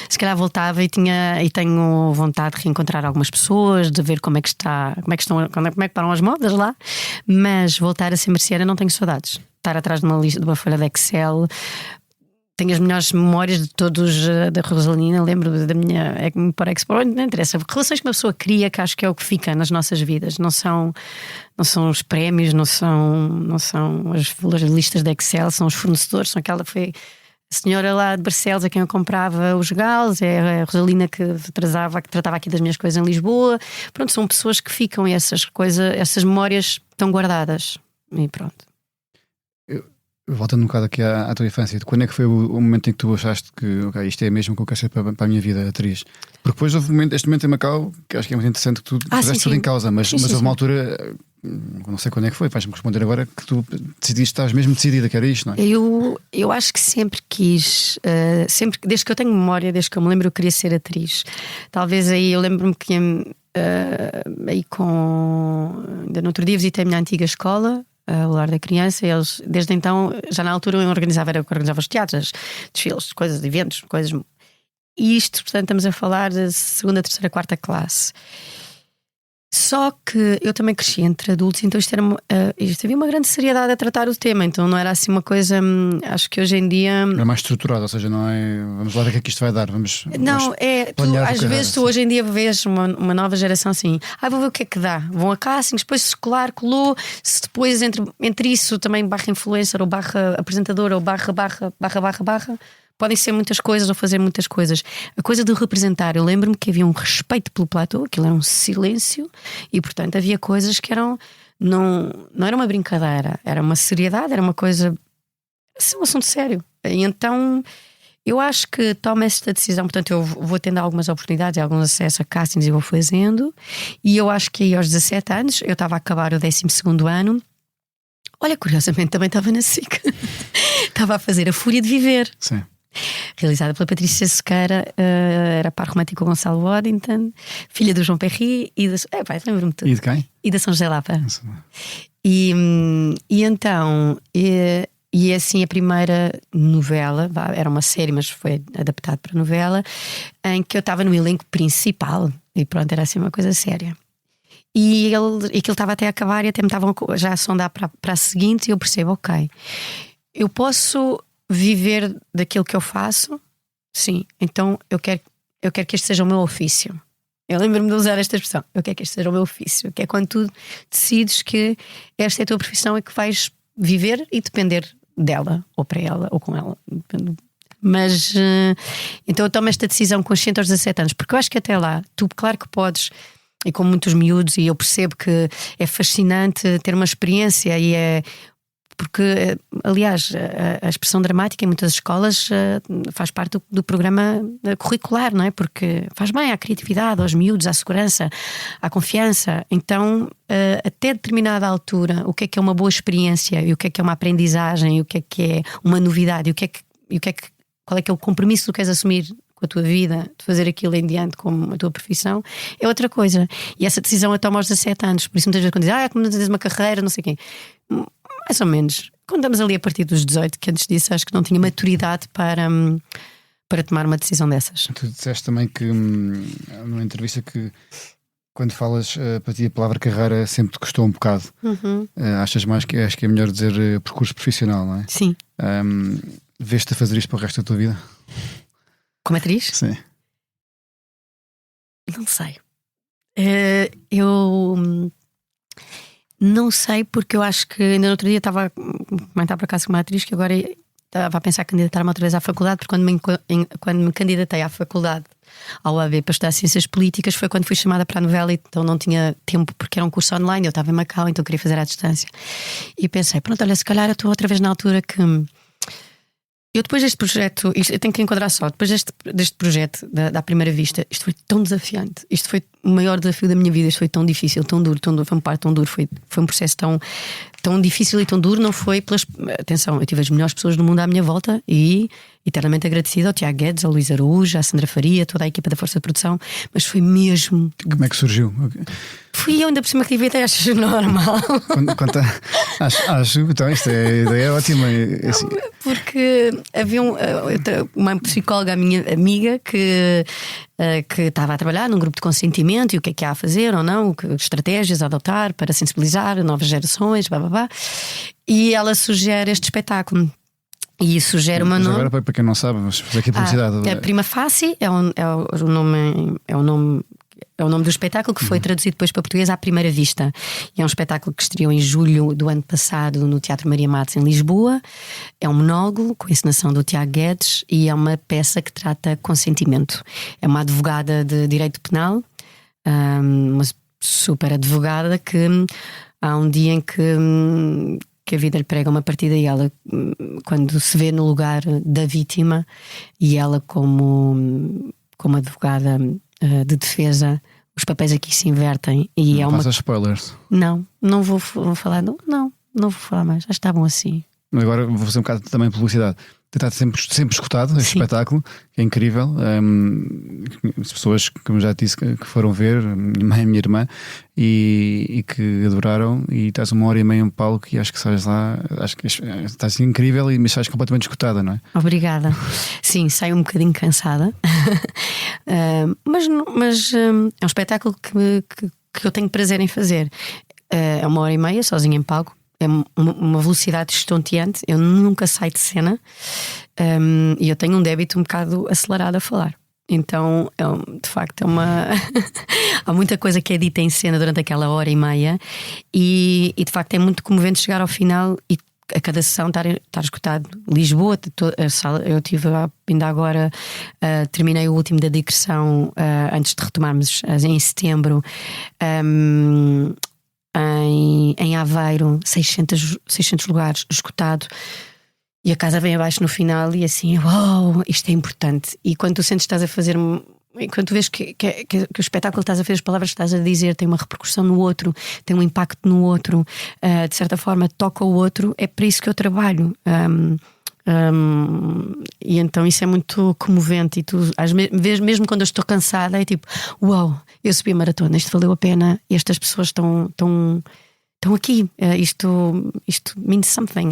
Se calhar voltava e tenho vontade de reencontrar algumas pessoas, de ver como é que param as modas lá. Mas voltar a ser mercearia não tenho saudades. Estar atrás de uma folha de Excel, tenho as melhores memórias de todos da Rosalina. Lembro da minha Export, não interessa. Relações que uma pessoa cria, que acho que é o que fica nas nossas vidas. Não são os prémios, não são as listas de Excel, são os fornecedores. São aquela que foi a senhora lá de Barcelos a quem eu comprava os galos, é a Rosalina que tratava aqui das minhas coisas em Lisboa. Pronto, são pessoas que ficam e essas memórias estão guardadas. E pronto.
Voltando um bocado aqui à tua infância, quando é que foi o momento em que tu achaste que okay, isto é mesmo que eu quero ser para a minha vida, atriz? Porque depois houve este momento em Macau que acho que é muito interessante, que tu puseste tudo em causa, mas houve uma altura, não sei quando é que foi, vais-me responder agora, que tu decidiste, estavas mesmo decidida que era isto, não é?
Eu acho que sempre quis, desde que eu tenho memória, desde que eu me lembro, eu queria ser atriz. Talvez aí eu lembro-me que aí ainda no outro dia visitei a minha antiga escola, o Lar da Criança, e eles, desde então, já na altura eu organizava os teatros, desfiles, coisas, eventos, coisas. E isto, portanto, estamos a falar de 2ª, 3ª, 4ª classe. Só que eu também cresci entre adultos, então isto havia uma grande seriedade a tratar o tema, então não era assim uma coisa, acho que hoje em dia
é mais estruturado, ou seja, não é vamos lá ver o que é que isto vai dar, vamos
às vezes tu hoje em dia vês uma nova geração assim, vou ver o que é que dá, vão a castings, depois se colar, colou, se depois entre isso também barra influencer ou barra apresentador ou barra podem ser muitas coisas ou fazer muitas coisas. A coisa de representar, eu lembro-me que havia um respeito pelo platô, aquilo era um silêncio, e portanto havia coisas que não era uma brincadeira, era uma seriedade, era uma coisa, um assunto sério. E então eu acho que tomo esta decisão, portanto eu vou tendo algumas oportunidades, alguns acessos a castings e vou fazendo, e eu acho que aí aos 17 anos, eu estava a acabar o 12º ano. Olha, curiosamente também estava na SIC. Estava a fazer A Fúria de Viver.
Sim.
Realizada pela Patrícia Sequeira, era par romântico com Gonçalo Waddington, filha do João Perry e lembro-me tudo.
E de quem?
E da São José Lapa. E então, e assim a primeira novela, era uma série, mas foi adaptado para novela, em que eu estava no elenco principal, e pronto, era assim uma coisa séria. E aquilo estava até a acabar e até me estavam já a sondar para a seguinte, e eu percebo, ok, eu posso viver daquilo que eu faço, sim, então eu quero que este seja o meu ofício. Eu lembro-me de usar esta expressão, eu quero que este seja o meu ofício, que é quando tu decides que esta é a tua profissão e que vais viver e depender dela, ou para ela, ou com ela. Mas então eu tomo esta decisão consciente aos 17 anos, porque eu acho que até lá, tu claro que podes, e com muitos miúdos, e eu percebo que é fascinante ter uma experiência, e porque, aliás, a expressão dramática em muitas escolas faz parte do programa curricular, não é? Porque faz bem à criatividade, aos miúdos, à segurança, à confiança. Então, até determinada altura, o que é uma boa experiência, e o que é uma aprendizagem, e o que é uma novidade, qual é que é o compromisso que tu queres assumir com a tua vida, de fazer aquilo em diante como a tua profissão, é outra coisa. E essa decisão eu tomo aos 17 anos. Por isso muitas vezes quando dizem, como tens uma carreira, não sei quem, mais ou menos, quando estamos ali a partir dos 18, que antes disso acho que não tinha maturidade para tomar uma decisão dessas.
Tu disseste também que numa entrevista que quando falas para ti a palavra carreira sempre te custou um bocado. Achas mais que acho que é melhor dizer percurso profissional, não é?
Sim.
Vês-te a fazer isto para o resto da tua vida?
Como atriz?
Sim.
Não sei. Eu não sei, porque eu acho que ainda no outro dia estava a comentar por acaso com uma atriz que agora estava a pensar candidatar-me outra vez à faculdade, porque quando me candidatei à faculdade ao AB para estudar Ciências Políticas foi quando fui chamada para a novela, então não tinha tempo porque era um curso online, eu estava em Macau, então queria fazer à distância. E pensei, pronto, olha, se calhar eu estou outra vez na altura que eu depois deste projeto, eu tenho que enquadrar só, depois deste projeto da primeira vista, isto foi tão desafiante, isto foi o maior desafio da minha vida, isto foi tão difícil, tão duro, foi um parto tão duro, foi um processo tão difícil e tão duro. Não foi atenção, eu tive as melhores pessoas do mundo à minha volta e eternamente agradecida ao Tiago Guedes, ao Luís Araújo, à Sandra Faria, toda a equipa da Força de Produção, mas foi mesmo.
Como é que surgiu?
Fui eu ainda por cima que tive, até achas normal.
Acho, então isto é ideia ótima. Assim.
Porque havia uma psicóloga, a minha amiga, que estava a trabalhar num grupo de consentimento e o que é há a fazer ou não, estratégias a adotar para sensibilizar novas gerações, blá blá blá. E ela sugere este espetáculo. E isso gera uma
Mas
nome.
agora, para quem não sabe, vamos fazer aqui a publicidade.
A Prima Facie é o nome do espetáculo que foi traduzido depois para português à primeira vista. E é um espetáculo que estreou em julho do ano passado no Teatro Maria Matos, em Lisboa. É um monólogo com a encenação do Tiago Guedes e é uma peça que trata consentimento. É uma advogada de direito penal, uma super advogada, que há um dia em que a vida lhe prega uma partida e ela, quando se vê no lugar da vítima, e ela como advogada de defesa, os papéis aqui se invertem e
Não faças spoilers.
Não vou falar, não vou falar mais, já estavam assim.
Agora vou fazer um bocado também de publicidade. Está sempre escutado este espetáculo, que é incrível. As pessoas, como já disse, que foram ver, minha mãe e minha irmã, e que adoraram. E estás 1h30 em palco e acho que sais lá, acho que estás incrível e me sais completamente escutada, não é?
Obrigada. Sim, saio um bocadinho cansada, mas é um espetáculo que eu tenho prazer em fazer. É 1h30 sozinha em palco. É uma velocidade estonteante. Eu nunca saio de cena, e eu tenho um débito um bocado acelerado a falar. Então, de facto, há muita coisa que é dita em cena durante aquela 1h30 e de facto é muito comovente chegar ao final e a cada sessão estar escutado. Lisboa, a sala, eu tive ainda agora, terminei o último da digressão antes de retomarmos em setembro. Em Aveiro, 600 lugares, escutado, e a casa vem abaixo no final e assim, uau, isto é importante. E quando tu sentes que estás a fazer, quando tu vês que o espetáculo que estás a fazer, as palavras que estás a dizer têm uma repercussão no outro, tem um impacto no outro, de certa forma toca o outro, é para isso que eu trabalho. E então isso é muito comovente. E tu, às vezes, mesmo quando eu estou cansada, é tipo, uau, eu subi a maratona, isto valeu a pena, e estas pessoas estão aqui, isto means something.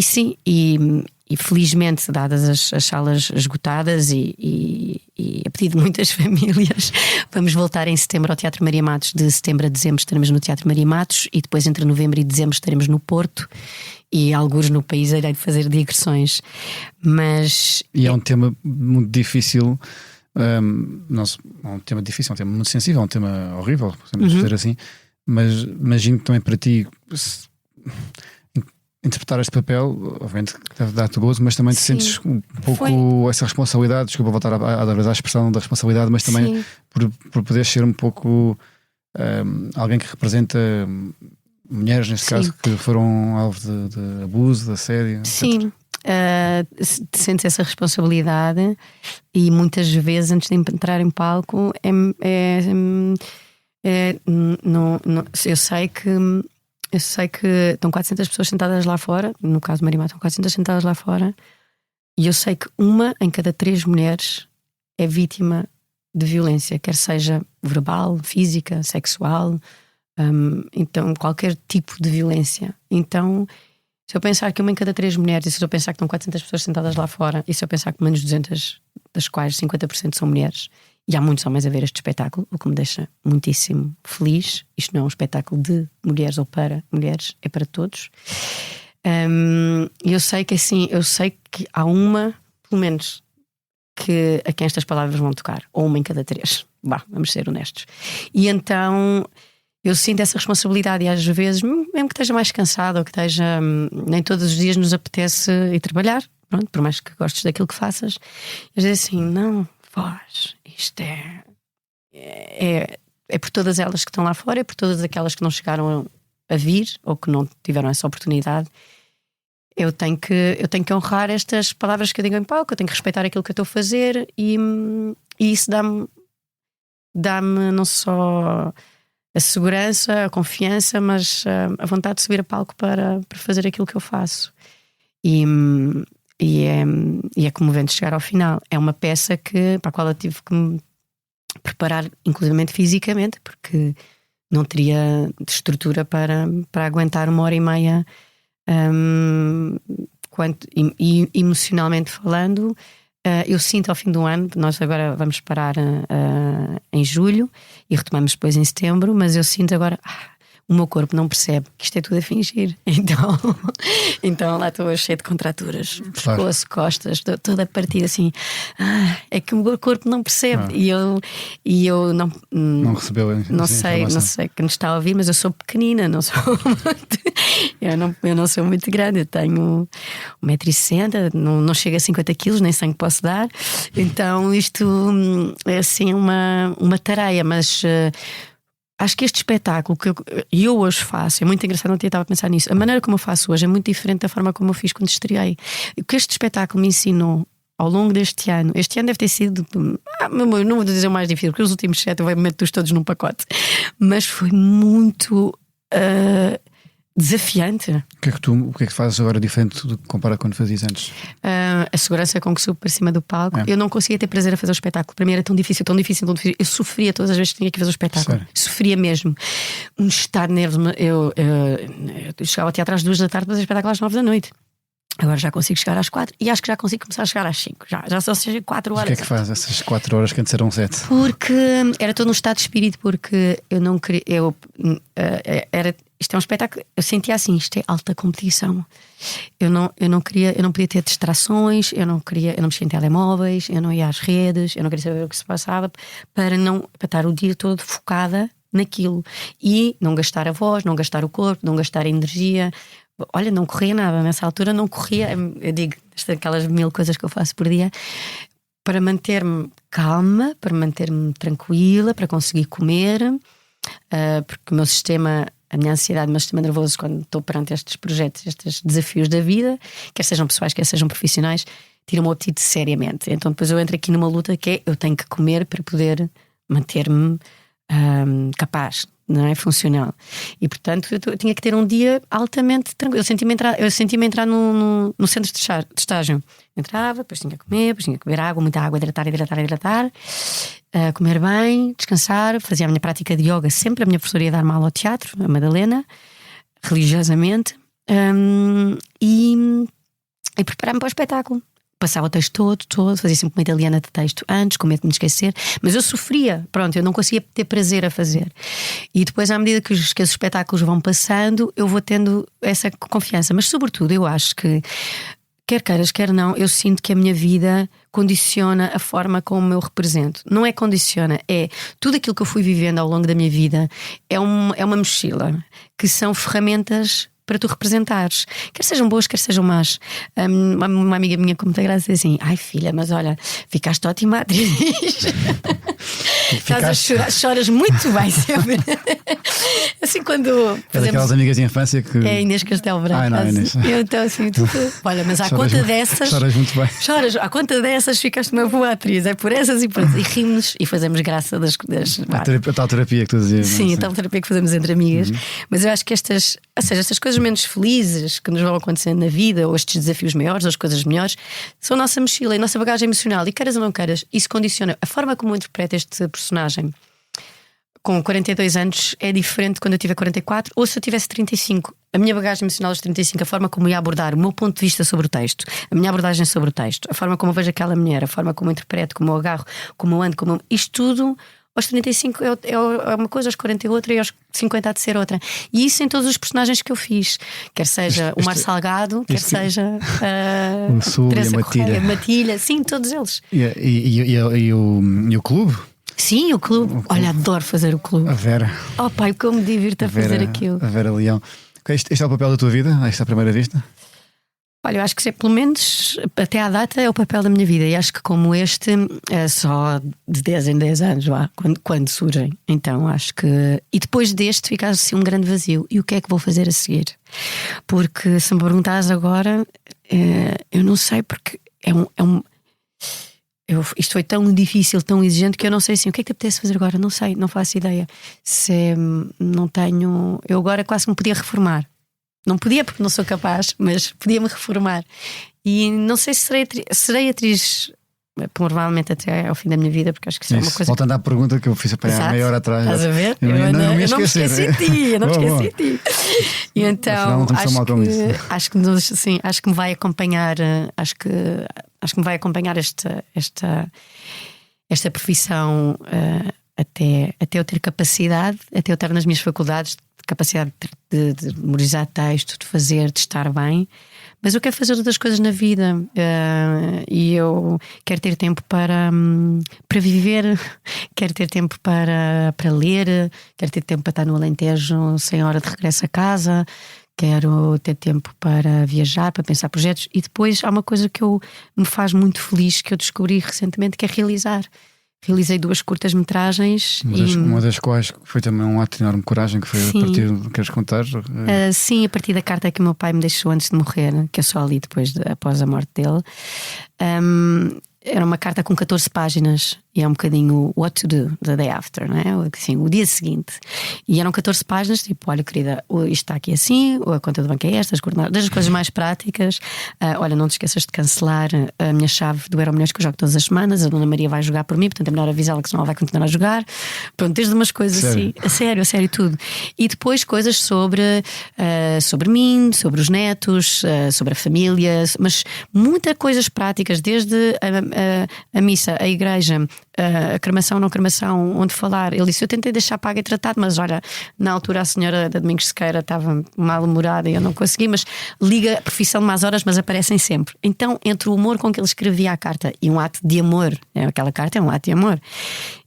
Sim, e felizmente, dadas as salas esgotadas e a pedido de muitas famílias, vamos voltar em setembro ao Teatro Maria Matos. De setembro a dezembro estaremos no Teatro Maria Matos e depois entre novembro e dezembro estaremos no Porto e alguns no país irei fazer digressões.
E é um tema muito difícil. Não, é um tema difícil, é um tema muito sensível, é um tema horrível, podemos dizer assim. Mas imagino que também para ti interpretar este papel, obviamente que deve dar-te gozo, mas também te sentes um pouco essa responsabilidade. Desculpa voltar à expressão da responsabilidade, mas também por poder ser um pouco alguém que representa mulheres, neste caso, que foram alvo de abuso, de assédio. Sim.
Sentes essa responsabilidade e muitas vezes antes de entrar em palco eu sei que estão 400 pessoas sentadas lá fora. No caso de Marimá estão 400 sentadas lá fora e eu sei que 1 em cada 3 mulheres é vítima de violência, quer seja verbal, física, sexual, então qualquer tipo de violência. Então se eu pensar que 1 em cada 3 mulheres, e se eu pensar que estão 400 pessoas sentadas lá fora, e se eu pensar que menos de 200 das quais 50% são mulheres, e há muitos homens a ver este espetáculo, o que me deixa muitíssimo feliz. Isto não é um espetáculo de mulheres ou para mulheres, é para todos. E eu sei que assim, há uma, pelo menos, a quem estas palavras vão tocar, ou 1 em cada 3. Vamos ser honestos. E então eu sinto essa responsabilidade, e às vezes, mesmo que esteja mais cansado ou que esteja, nem todos os dias nos apetece ir trabalhar, pronto, por mais que gostes daquilo que faças, às vezes assim, não, faz, isto é por todas elas que estão lá fora, é por todas aquelas que não chegaram a vir ou que não tiveram essa oportunidade. Eu tenho que honrar estas palavras que eu digo em palco, eu tenho que respeitar aquilo que eu estou a fazer, e isso dá-me não só a segurança, a confiança, mas a vontade de subir a palco para fazer aquilo que eu faço. E é comovente chegar ao final. É uma peça para a qual eu tive que me preparar, inclusivamente fisicamente, porque não teria estrutura para aguentar 1h30. Emocionalmente falando, eu sinto ao fim do ano, nós agora vamos parar em julho e retomamos depois em setembro, mas eu sinto agora o meu corpo não percebe que isto é tudo a fingir. Então lá estou cheia de contraturas, pescoço, costas, toda a partida assim. É que o meu corpo não percebe. E eu não
recebeu.
Não sei quem está a ouvir, mas eu sou pequenina, não sou eu não sou muito grande. Eu tenho 1,60 m, não chego a 50 kg, nem sangue posso dar. Então isto é assim uma tarefa, mas acho que este espetáculo que eu hoje faço é muito engraçado. Não estava a pensar nisso. A maneira como eu faço hoje é muito diferente da forma como eu fiz quando estreiei. O que este espetáculo me ensinou ao longo deste ano deve ter sido, não vou dizer o mais difícil, porque os últimos 7 eu vou meter-os todos num pacote, mas foi muito desafiante.
O que é que fazes agora diferente do que compara quando fazias antes?
A segurança com que subo para cima do palco. Eu não conseguia ter prazer a fazer o espetáculo. Para mim era tão difícil. Eu sofria todas as vezes que tinha que fazer o espetáculo. Sério? Sofria mesmo. Um estado de nervos. Eu chegava até atrás às 2 da tarde para fazer o espetáculo às 9 da noite. Agora já consigo chegar às 4 e acho que já consigo começar a chegar às 5. Já só seja 4 horas.
O que é que faz essas 4 horas que antes eram 7?
Porque era todo um estado de espírito, porque eu não queria. Isto é um espetáculo. Eu sentia assim, isto é alta competição. Eu não podia ter distrações, eu não mexia em telemóveis, eu não ia às redes, eu não queria saber o que se passava para estar o dia todo focada naquilo e não gastar a voz, não gastar o corpo, não gastar a energia. Olha, não corria nada nessa altura, não corria. Eu digo, aquelas 1000 coisas que eu faço por dia para manter-me calma, para manter-me tranquila, para conseguir comer, porque o meu sistema, a minha ansiedade, o meu sistema nervoso, quando estou perante estes projetos, estes desafios da vida, quer sejam pessoais, quer sejam profissionais, tira-me o apetite seriamente. Então depois eu entro aqui numa luta que é: eu tenho que comer para poder manter-me capaz, não é? Funcional. E portanto eu tinha que ter um dia altamente tranquilo. Eu sentia-me entrar no centro de estágio. Entrava, depois tinha que beber água, muita água, hidratar, comer bem, descansar, fazia a minha prática de yoga sempre. A minha professora ia dar-me aula ao teatro, a Madalena, religiosamente, e preparar-me para o espetáculo. Passava o texto todo, fazia sempre uma italiana de texto antes, com medo de me esquecer, mas eu sofria, pronto, eu não conseguia ter prazer a fazer. E depois, à medida que esses espetáculos vão passando, eu vou tendo essa confiança. Mas sobretudo eu acho que, quer queiras, quer não, eu sinto que a minha vida condiciona a forma como eu represento. Não é condiciona, é tudo aquilo que eu fui vivendo ao longo da minha vida. É uma mochila, que são ferramentas para tu representares, quer sejam boas, quer sejam más. Uma amiga minha com muita graça disse assim: ai filha, mas olha, ficaste ótima atriz. Estás a chorar, choras muito bem sempre. Assim, quando
é daquelas amigas de infância que
é Inês Castelo Branco.
Não, Inês.
Eu então assim, olha, mas à conta dessas
choras muito bem.
À conta dessas ficaste uma boa atriz. É por essas e por essas. E rimos e fazemos graça das
a tal terapia que tu dizias.
Sim, a tal terapia que fazemos entre amigas. Mas eu acho que estas coisas menos felizes que nos vão acontecendo na vida, ou estes desafios maiores, ou as coisas melhores, são a nossa mochila e a nossa bagagem emocional. E queiras ou não queiras, isso condiciona a forma como eu interpreto este personagem. Com 42 anos é diferente quando eu tiver 44 ou se eu tivesse 35. A minha bagagem emocional aos 35, a forma como eu ia abordar o meu ponto de vista sobre o texto, a minha abordagem sobre o texto, a forma como eu vejo aquela mulher, a forma como eu interpreto, como eu agarro, como eu ando, isto tudo aos 35 é uma coisa, aos 40 é outra e aos 50 há de ser outra. E isso em todos os personagens que eu fiz, quer seja o Mar Salgado, quer seja
o Sul,
Teresa
e a
Correia, Matilha, sim, todos eles.
E o clube?
Sim, o clube. Olha, adoro fazer o clube.
A Vera.
Oh pai, como me divirto a fazer aquilo.
A Vera Leão. Este é o papel da tua vida? Esta é a primeira vista?
Olha, eu acho que pelo menos até à data é o papel da minha vida. E acho que como este é só de 10 em 10 anos quando surgem. Então acho que... E depois deste fica assim um grande vazio. E o que é que vou fazer a seguir? Porque se me perguntares agora, eu não sei, porque isto foi tão difícil, tão exigente, que eu não sei assim, o que é que te apetece fazer agora? Não sei, não faço ideia. Não tenho... Eu agora quase me podia reformar. Não podia porque não sou capaz, mas podia-me reformar. E não sei se serei atriz provavelmente até ao fim da minha vida, porque acho que isso é uma coisa.
Voltando à pergunta que eu fiz há meia hora atrás.
Estás a ver?
Eu não me esqueci
de ti. E então acho que me vai acompanhar. Acho que me vai acompanhar esta profissão até eu ter capacidade, até eu estar nas minhas faculdades, capacidade de memorizar texto, de fazer, de estar bem. Mas eu quero fazer outras coisas na vida, e eu quero ter tempo para viver, quero ter tempo para ler, quero ter tempo para estar no Alentejo sem hora de regresso a casa, quero ter tempo para viajar, para pensar projetos. E depois há uma coisa que me faz muito feliz, que eu descobri recentemente, que é realizar. Realizei 2 curtas-metragens.
Uma das quais foi também um ato de enorme coragem, que foi a partir. Queres contar?
Sim, a partir da carta que o meu pai me deixou antes de morrer, que eu só li após a morte dele. Era uma carta com 14 páginas e é um bocadinho what to do the day after, não é? Assim, o dia seguinte. E eram 14 páginas, tipo, olha, querida, isto está aqui assim, a conta do banco é esta, as coordenadas, das coisas mais práticas. Olha, não te esqueças de cancelar a minha chave do Euromilhões, que eu jogo todas as semanas. A Dona Maria vai jogar por mim, portanto é melhor avisá-la, que senão ela vai continuar a jogar. Pronto, desde umas coisas
sério?
assim, a sério tudo. E depois coisas sobre mim, sobre os netos, sobre a família, mas muitas coisas práticas, desde a missa, a igreja, a cremação, não cremação, onde falar. Ele disse: eu tentei deixar pago e tratado, mas olha, na altura a senhora da Domingos Sequeira estava mal-humorada e eu não consegui, mas liga a profissão de más horas, mas aparecem sempre. Então, entre o humor com que ele escrevia a carta e um ato de amor, aquela carta é um ato de amor.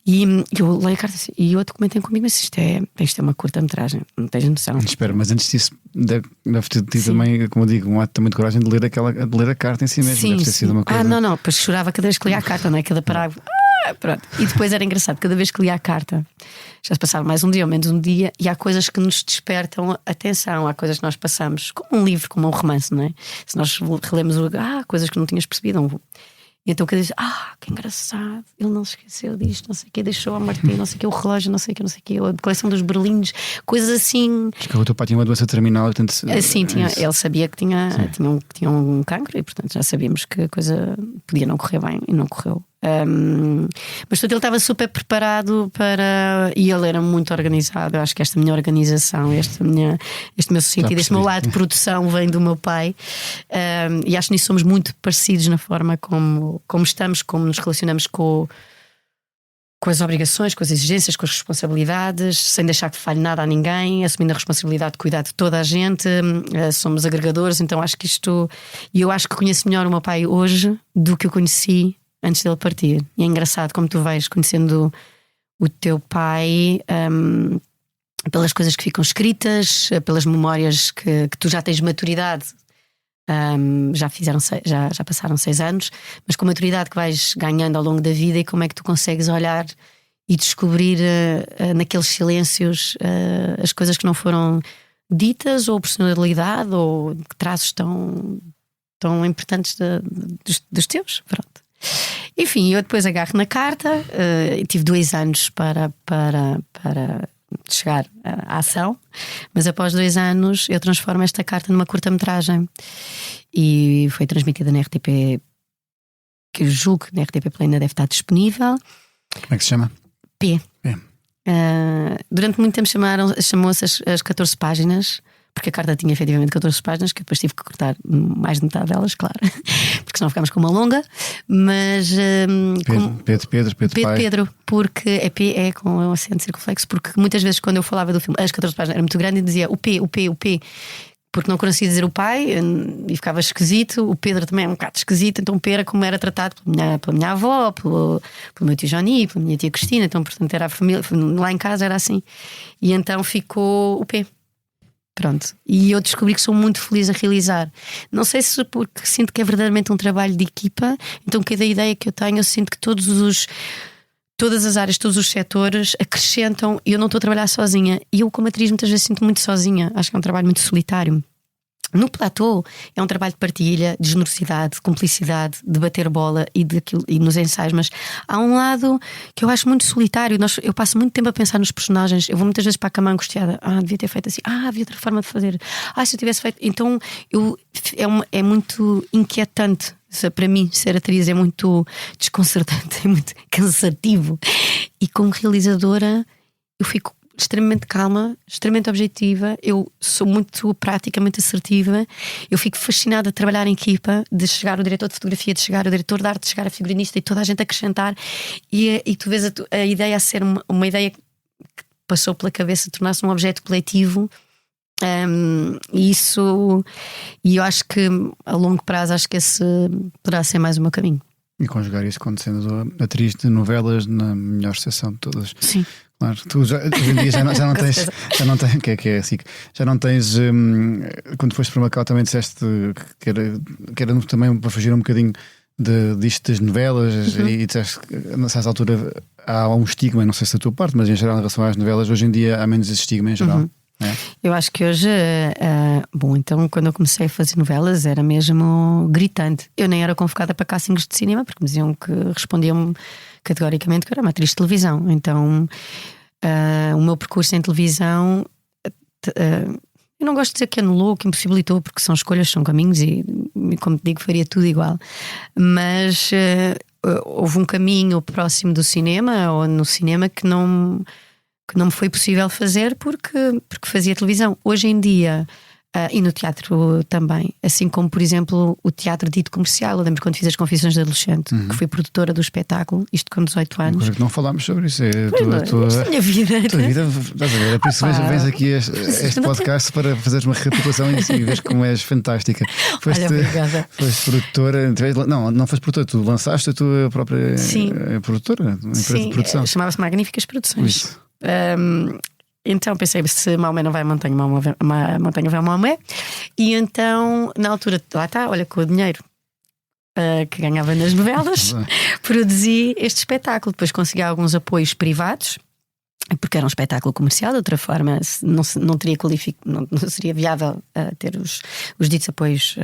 E eu leio a carta assim, e outro comentem comigo: mas isto é uma curta-metragem, não tens noção.
Espera, mas antes disso, deve ter tido também, como eu digo, um ato também de coragem de ler a carta em si mesmo.
Sim,
deve ter sido uma coisa.
não, pois chorava cada vez que lia a carta, não é? Cada parágrafo. Pronto. E depois era engraçado, cada vez que lia a carta, já se passava mais um dia ou menos um dia, e há coisas que nos despertam atenção, há coisas que nós passamos, como um livro, como um romance, não é? Se nós relemos coisas que não tinhas percebido. E então cada vez, que engraçado, ele não se esqueceu disto, não sei o que, deixou a Martim, não sei o que, o relógio, não sei o que, a coleção dos berlindes, coisas assim.
Acho que o teu pai tinha uma doença terminal, portanto.
Sim, ele sabia que tinha um cancro, e portanto já sabíamos que a coisa podia não correr bem, e não correu. Mas portanto ele estava super preparado e ele era muito organizado. Eu acho que esta minha organização, este meu sentido, este meu lado de produção vem do meu pai, e acho que nisso somos muito parecidos na forma como estamos, como nos relacionamos com as obrigações, com as exigências, com as responsabilidades, sem deixar que falhe nada a ninguém, assumindo a responsabilidade de cuidar de toda a gente. Somos agregadores, então acho que e eu acho que conheço melhor o meu pai hoje do que eu conheci antes dele partir. E é engraçado como tu vais conhecendo o teu pai, pelas coisas que ficam escritas, pelas memórias que tu já tens maturidade. Já passaram 6 anos, mas com a maturidade que vais ganhando ao longo da vida, e como é que tu consegues olhar e descobrir naqueles silêncios as coisas que não foram ditas, ou personalidade, ou traços tão importantes dos teus. Pronto. Enfim, eu depois agarro na carta, tive 2 anos para chegar à ação, mas após 2 anos eu transformo esta carta numa curta-metragem e foi transmitida na RTP, que eu julgo que na RTP Play ainda deve estar disponível.
Como é que se chama?
P. Durante muito tempo chamou-se as 14 páginas, porque a carta tinha efetivamente 14 páginas, que depois tive que cortar mais de metade delas, claro, porque senão ficámos com uma longa. Mas Pedro, porque é P, é com um acento circunflexo, porque muitas vezes quando eu falava do filme, as 14 páginas era muito grande, e dizia o P, porque não conseguia dizer o pai e ficava esquisito. O Pedro também é um bocado esquisito, então Pera, como era tratado pela minha avó, pelo meu tio Johnny, pela minha tia Cristina, então portanto era a família, lá em casa era assim, e então ficou o P. Pronto. E eu descobri que sou muito feliz a realizar. Não sei se porque sinto que é verdadeiramente um trabalho de equipa, então cada ideia que eu tenho, eu sinto que todas as áreas, todos os setores acrescentam, e eu não estou a trabalhar sozinha. E eu, como atriz, muitas vezes sinto muito sozinha. Acho que é um trabalho muito solitário. No platô é um trabalho de partilha, de generosidade, de cumplicidade, de bater bola e nos ensaios, mas há um lado que eu acho muito solitário. Eu passo muito tempo a pensar nos personagens. Eu vou muitas vezes para a cama angustiada. Devia ter feito assim. Havia outra forma de fazer. Se eu tivesse feito. Então é muito inquietante. Para mim, ser atriz é muito desconcertante, é muito cansativo. E como realizadora, eu fico extremamente calma, extremamente objetiva. Eu sou muito prática, muito assertiva. Eu fico fascinada de trabalhar em equipa, de chegar o diretor de fotografia, de chegar o diretor de arte, de chegar a figurinista e toda a gente acrescentar. E tu vês a ideia a ser uma ideia que passou pela cabeça, tornar-se um objeto coletivo. E eu acho que a longo prazo acho que esse poderá ser mais o meu caminho.
E conjugar isso com sendo atriz de novelas na melhor seção de todas.
Sim.
Claro, tu hoje em dia já não tens, que é assim, já não tens. Quando foste para Macau também disseste que era também para fugir um bocadinho disto das novelas, e disseste que nessa altura há um estigma, não sei se da tua parte, mas em geral em relação às novelas, hoje em dia há menos esse estigma em geral. É.
Eu acho que hoje, bom, então quando eu comecei a fazer novelas era mesmo gritante. Eu nem era convocada para castings de cinema porque me diziam que respondiam-me categoricamente que eu era uma atriz de televisão. Então o meu percurso em televisão, eu não gosto de dizer que anulou, que impossibilitou, porque são escolhas, são caminhos e como te digo, faria tudo igual. Mas houve um caminho próximo do cinema ou no cinema que não me foi possível fazer porque fazia televisão. Hoje em dia, e no teatro também, assim como por exemplo o teatro dito comercial. Eu lembro quando fiz As Confissões de Adolescente, que fui produtora do espetáculo, isto com 18 anos.
Coisa que não falámos sobre isso. É
a minha vida.
A tua vida, estás a ver? É por isso que vens aqui este podcast para fazeres uma recapitulação e vês como és fantástica.
Obrigada.
Foste produtora, não foste produtora, tu lançaste a tua própria produtora, uma empresa de produção.
Chamava-se Magníficas Produções. Então pensei, se Maomé não vai à montanha, montanha vai a Maomé. E então, na altura, lá está, olha, com o dinheiro que ganhava nas novelas, produzi este espetáculo. Depois consegui alguns apoios privados, porque era um espetáculo comercial. De outra forma, não seria viável ter os ditos apoios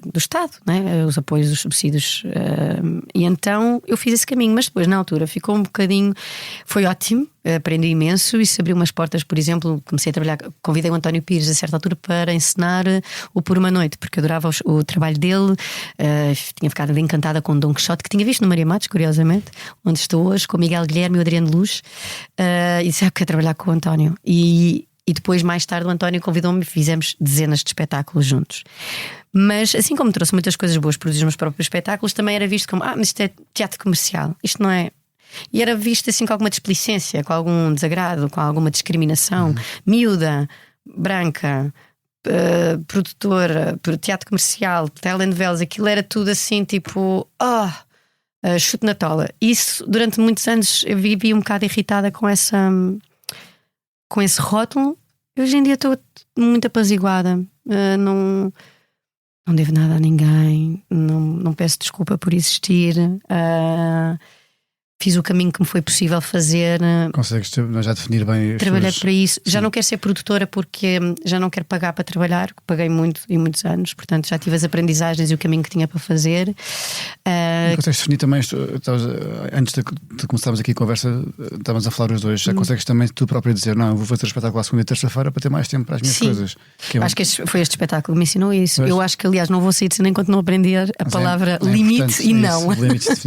do Estado, né? Os apoios, os subsídios, e então eu fiz esse caminho, mas depois na altura ficou um bocadinho, foi ótimo, aprendi imenso, e se abriu umas portas. Por exemplo, comecei a trabalhar, convidei o António Pires a certa altura para encenar o Por Uma Noite, porque adorava o trabalho dele. Tinha ficado encantada com o Dom Quixote, que tinha visto no Maria Matos, curiosamente, onde estou hoje, com o Miguel Guilherme e o Adriano Luz, e disse: quero trabalhar com o António. E depois, mais tarde, o António convidou-me e fizemos dezenas de espetáculos juntos. Mas assim como trouxe muitas coisas boas, produzir os meus próprios espetáculos, também era visto como: mas isto é teatro comercial, isto não é. E era visto assim com alguma desplicência, com algum desagrado, com alguma discriminação. Miúda, branca, produtora, teatro comercial, telenovelas, aquilo era tudo assim tipo: chute na tola. Isso, durante muitos anos, eu vivi um bocado irritada com esse rótulo. Hoje em dia estou muito apaziguada. Não devo nada a ninguém. Não peço desculpa por existir. Fiz o caminho que me foi possível fazer. Consegues
já definir bem.
Trabalhei para isso. Já não quero ser produtora porque já não quero pagar para trabalhar. Paguei muito e muitos anos. Portanto, já tive as aprendizagens e o caminho que tinha para fazer.
Consegues definir também, antes de começarmos aqui a conversa, estávamos a falar os dois. Já consegues também tu próprio dizer: não, eu vou fazer o espetáculo à segunda e terça-feira para ter mais tempo para as minhas coisas.
Acho que foi este espetáculo que me ensinou isso. Eu acho que, aliás, não vou sair de cena enquanto não aprender a palavra limite e não.
Limites.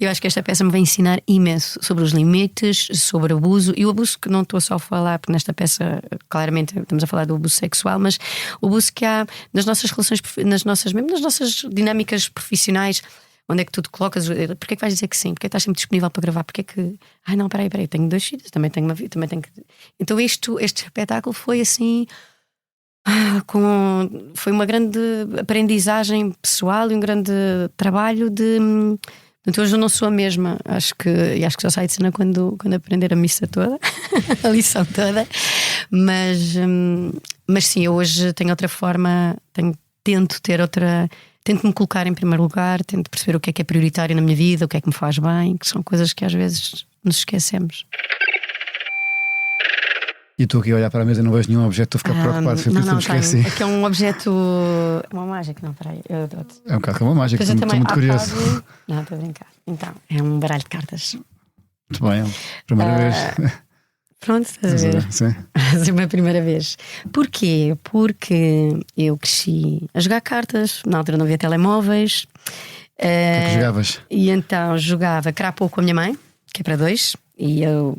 Eu acho que esta peça me vai ensinar imenso sobre os limites, sobre o abuso. E o abuso que não estou só a falar, porque nesta peça claramente estamos a falar do abuso sexual, mas o abuso que há nas nossas relações, mesmo nas nossas dinâmicas profissionais. Onde é que tu te colocas? Porquê é que vais dizer que sim? Porquê é que estás sempre disponível para gravar? Porquê é que... não, peraí, tenho 2 filhos, também tenho uma vida, também tenho que... Então este espetáculo foi assim... foi uma grande aprendizagem pessoal e um grande trabalho de... Então hoje eu não sou a mesma. Acho que só saio de cena quando aprender a missa toda, a lição toda. Mas sim, eu hoje tenho outra forma, tento me colocar em primeiro lugar, tento perceber o que é prioritário na minha vida, o que é que me faz bem, que são coisas que às vezes nos esquecemos.
E estou aqui a olhar para a mesa e não vejo nenhum objeto, estou a ficar preocupado.
Não, esqueci. Aqui é um objeto, uma mágica, não, peraí.
É um bocado como uma mágica, estou muito curioso.
Não, estou a brincar. Então, é um baralho de cartas.
Muito bem, primeira vez.
Pronto, estás a ver?
Sim.
É a minha primeira vez. Porquê? Porque eu cresci a jogar cartas, na altura não havia telemóveis.
O que jogavas?
E então jogava crapou com a minha mãe, que é para 2, E eu,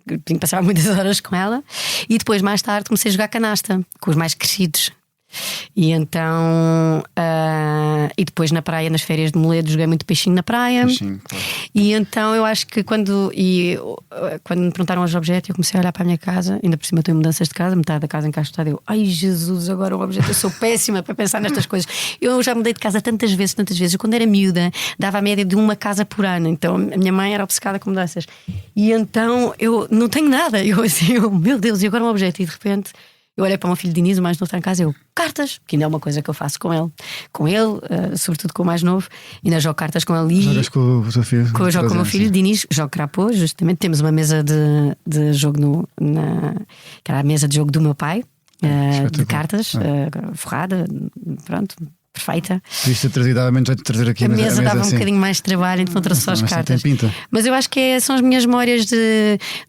tinha que passar muitas horas com ela. E depois, mais tarde, comecei a jogar canasta com os mais crescidos. E então e depois na praia, nas férias de Moledo, joguei muito peixinho na praia.
Peixinho, claro.
E então eu acho que quando me perguntaram os objetos, eu comecei a olhar para a minha casa. Ainda por cima eu tenho mudanças de casa, metade da casa encaixotada. Eu, ai Jesus, agora o objeto, eu sou péssima para pensar nestas coisas. Eu já mudei de casa tantas vezes. Eu, quando era miúda, dava a média de uma casa por ano. Então a minha mãe era obcecada com mudanças. E então eu não tenho nada. Eu assim, meu Deus, e agora um objeto? E de repente eu olhei para o meu filho Diniz, o mais novo está em casa, eu, cartas, que ainda é uma coisa que eu faço com ele, sobretudo com o mais novo, ainda jogo cartas com ele.
Jogas com o teu filho?
Jogo com o meu filho Diniz, jogo crapô, justamente. Temos uma mesa de jogo que era a mesa de jogo do meu pai, de cartas, forrada, pronto. Perfeita.
Podias ter trazido, já te trazer aqui
a mesa dava
assim.
Um bocadinho mais de trabalho, então trouxe só as cartas. Mas eu acho que são as minhas memórias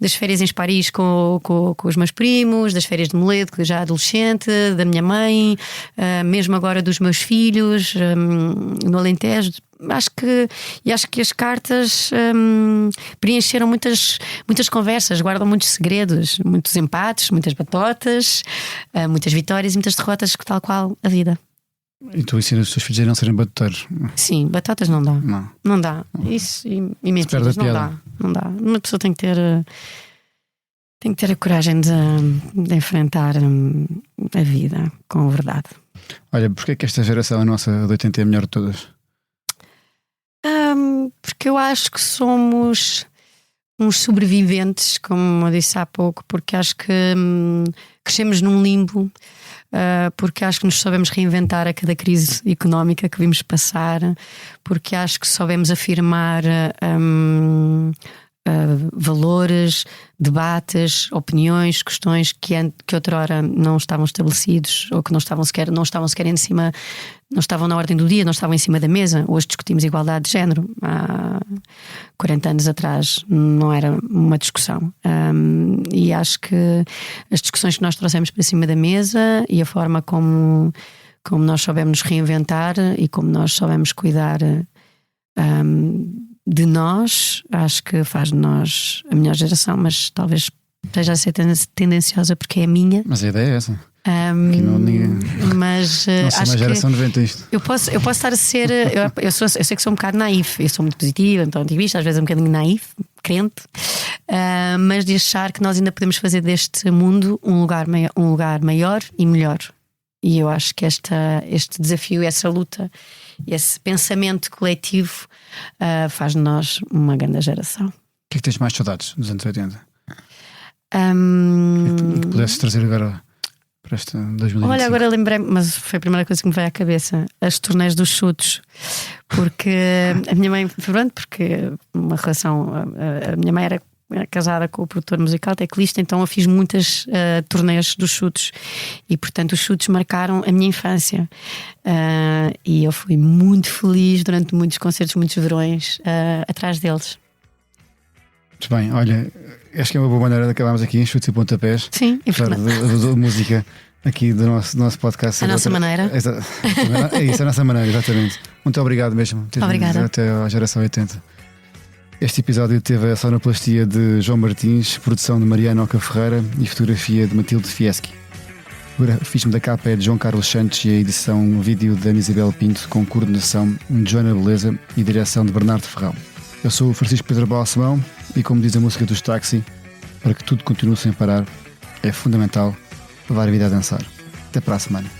das férias em Paris com os meus primos, das férias de Moledo, que já adolescente, da minha mãe, mesmo agora dos meus filhos, no Alentejo. Acho que as cartas preencheram muitas conversas, guardam muitos segredos, muitos empates, muitas batotas, muitas vitórias e muitas derrotas, tal qual a vida.
E tu ensinas os teus filhos a não serem batuteiros?
Sim, batatas não dá. Não dá. Isso e mentiras não dá. Uma pessoa tem que ter a coragem de enfrentar a vida com a verdade.
Olha, porquê é que esta geração, a nossa de 80, é a melhor de todas?
Porque eu acho que somos uns sobreviventes, como eu disse há pouco, porque acho que crescemos num limbo. Porque acho que nos soubemos reinventar a cada crise económica que vimos passar, porque acho que soubemos afirmar valores, debates, opiniões, questões que outrora não estavam estabelecidos ou que não estavam sequer em cima, não estavam na ordem do dia, não estavam em cima da mesa. Hoje discutimos igualdade de género. Há 40 anos atrás não era uma discussão. E acho que as discussões que nós trouxemos para cima da mesa e a forma como nós soubemos nos reinventar e como nós soubemos cuidar de nós, acho que faz de nós a melhor geração, mas talvez esteja a ser tendenciosa porque é a minha.
Mas a ideia é essa.
Mas
nossa,
acho
uma geração inventa isto.
Eu posso estar a ser. Eu sei que sou um bocado naif, eu sou muito positiva, então ativista, às vezes um bocadinho naif, crente, mas de achar que nós ainda podemos fazer deste mundo um lugar maior e melhor. E eu acho que este desafio, essa luta, esse pensamento coletivo faz de nós uma grande geração. O
que é que tens mais saudades dos anos 80? Que pudesses trazer agora para esta 2025?
Olha, agora lembrei-me, mas foi a primeira coisa que me veio à cabeça: as turnés dos chutos. Porque a minha mãe, porque uma relação, a minha mãe era casada com o produtor musical, teclista, então eu fiz muitas turnês dos chutos e portanto os chutos marcaram a minha infância, e eu fui muito feliz durante muitos concertos, muitos verões atrás deles.
Muito bem, olha, acho que é uma boa maneira de acabarmos aqui em Chutes e Pontapés.
Sim, é
verdade. Da música aqui do nosso podcast.
A nossa maneira.
É isso, a nossa maneira, exatamente. Muito obrigado mesmo.
Obrigada.
Até à geração 80. Este episódio teve a sonoplastia de João Martins, produção de Mariana Oca Ferreira e fotografia de Matilde Fieschi. O grafismo da capa é de João Carlos Santos e a edição vídeo de Ana Isabel Pinto, com coordenação de Joana Beleza e direção de Bernardo Ferrão. Eu sou o Francisco Pedro Balsemão e, como diz a música dos Táxi, para que tudo continue sem parar, é fundamental levar a vida a dançar. Até para a semana.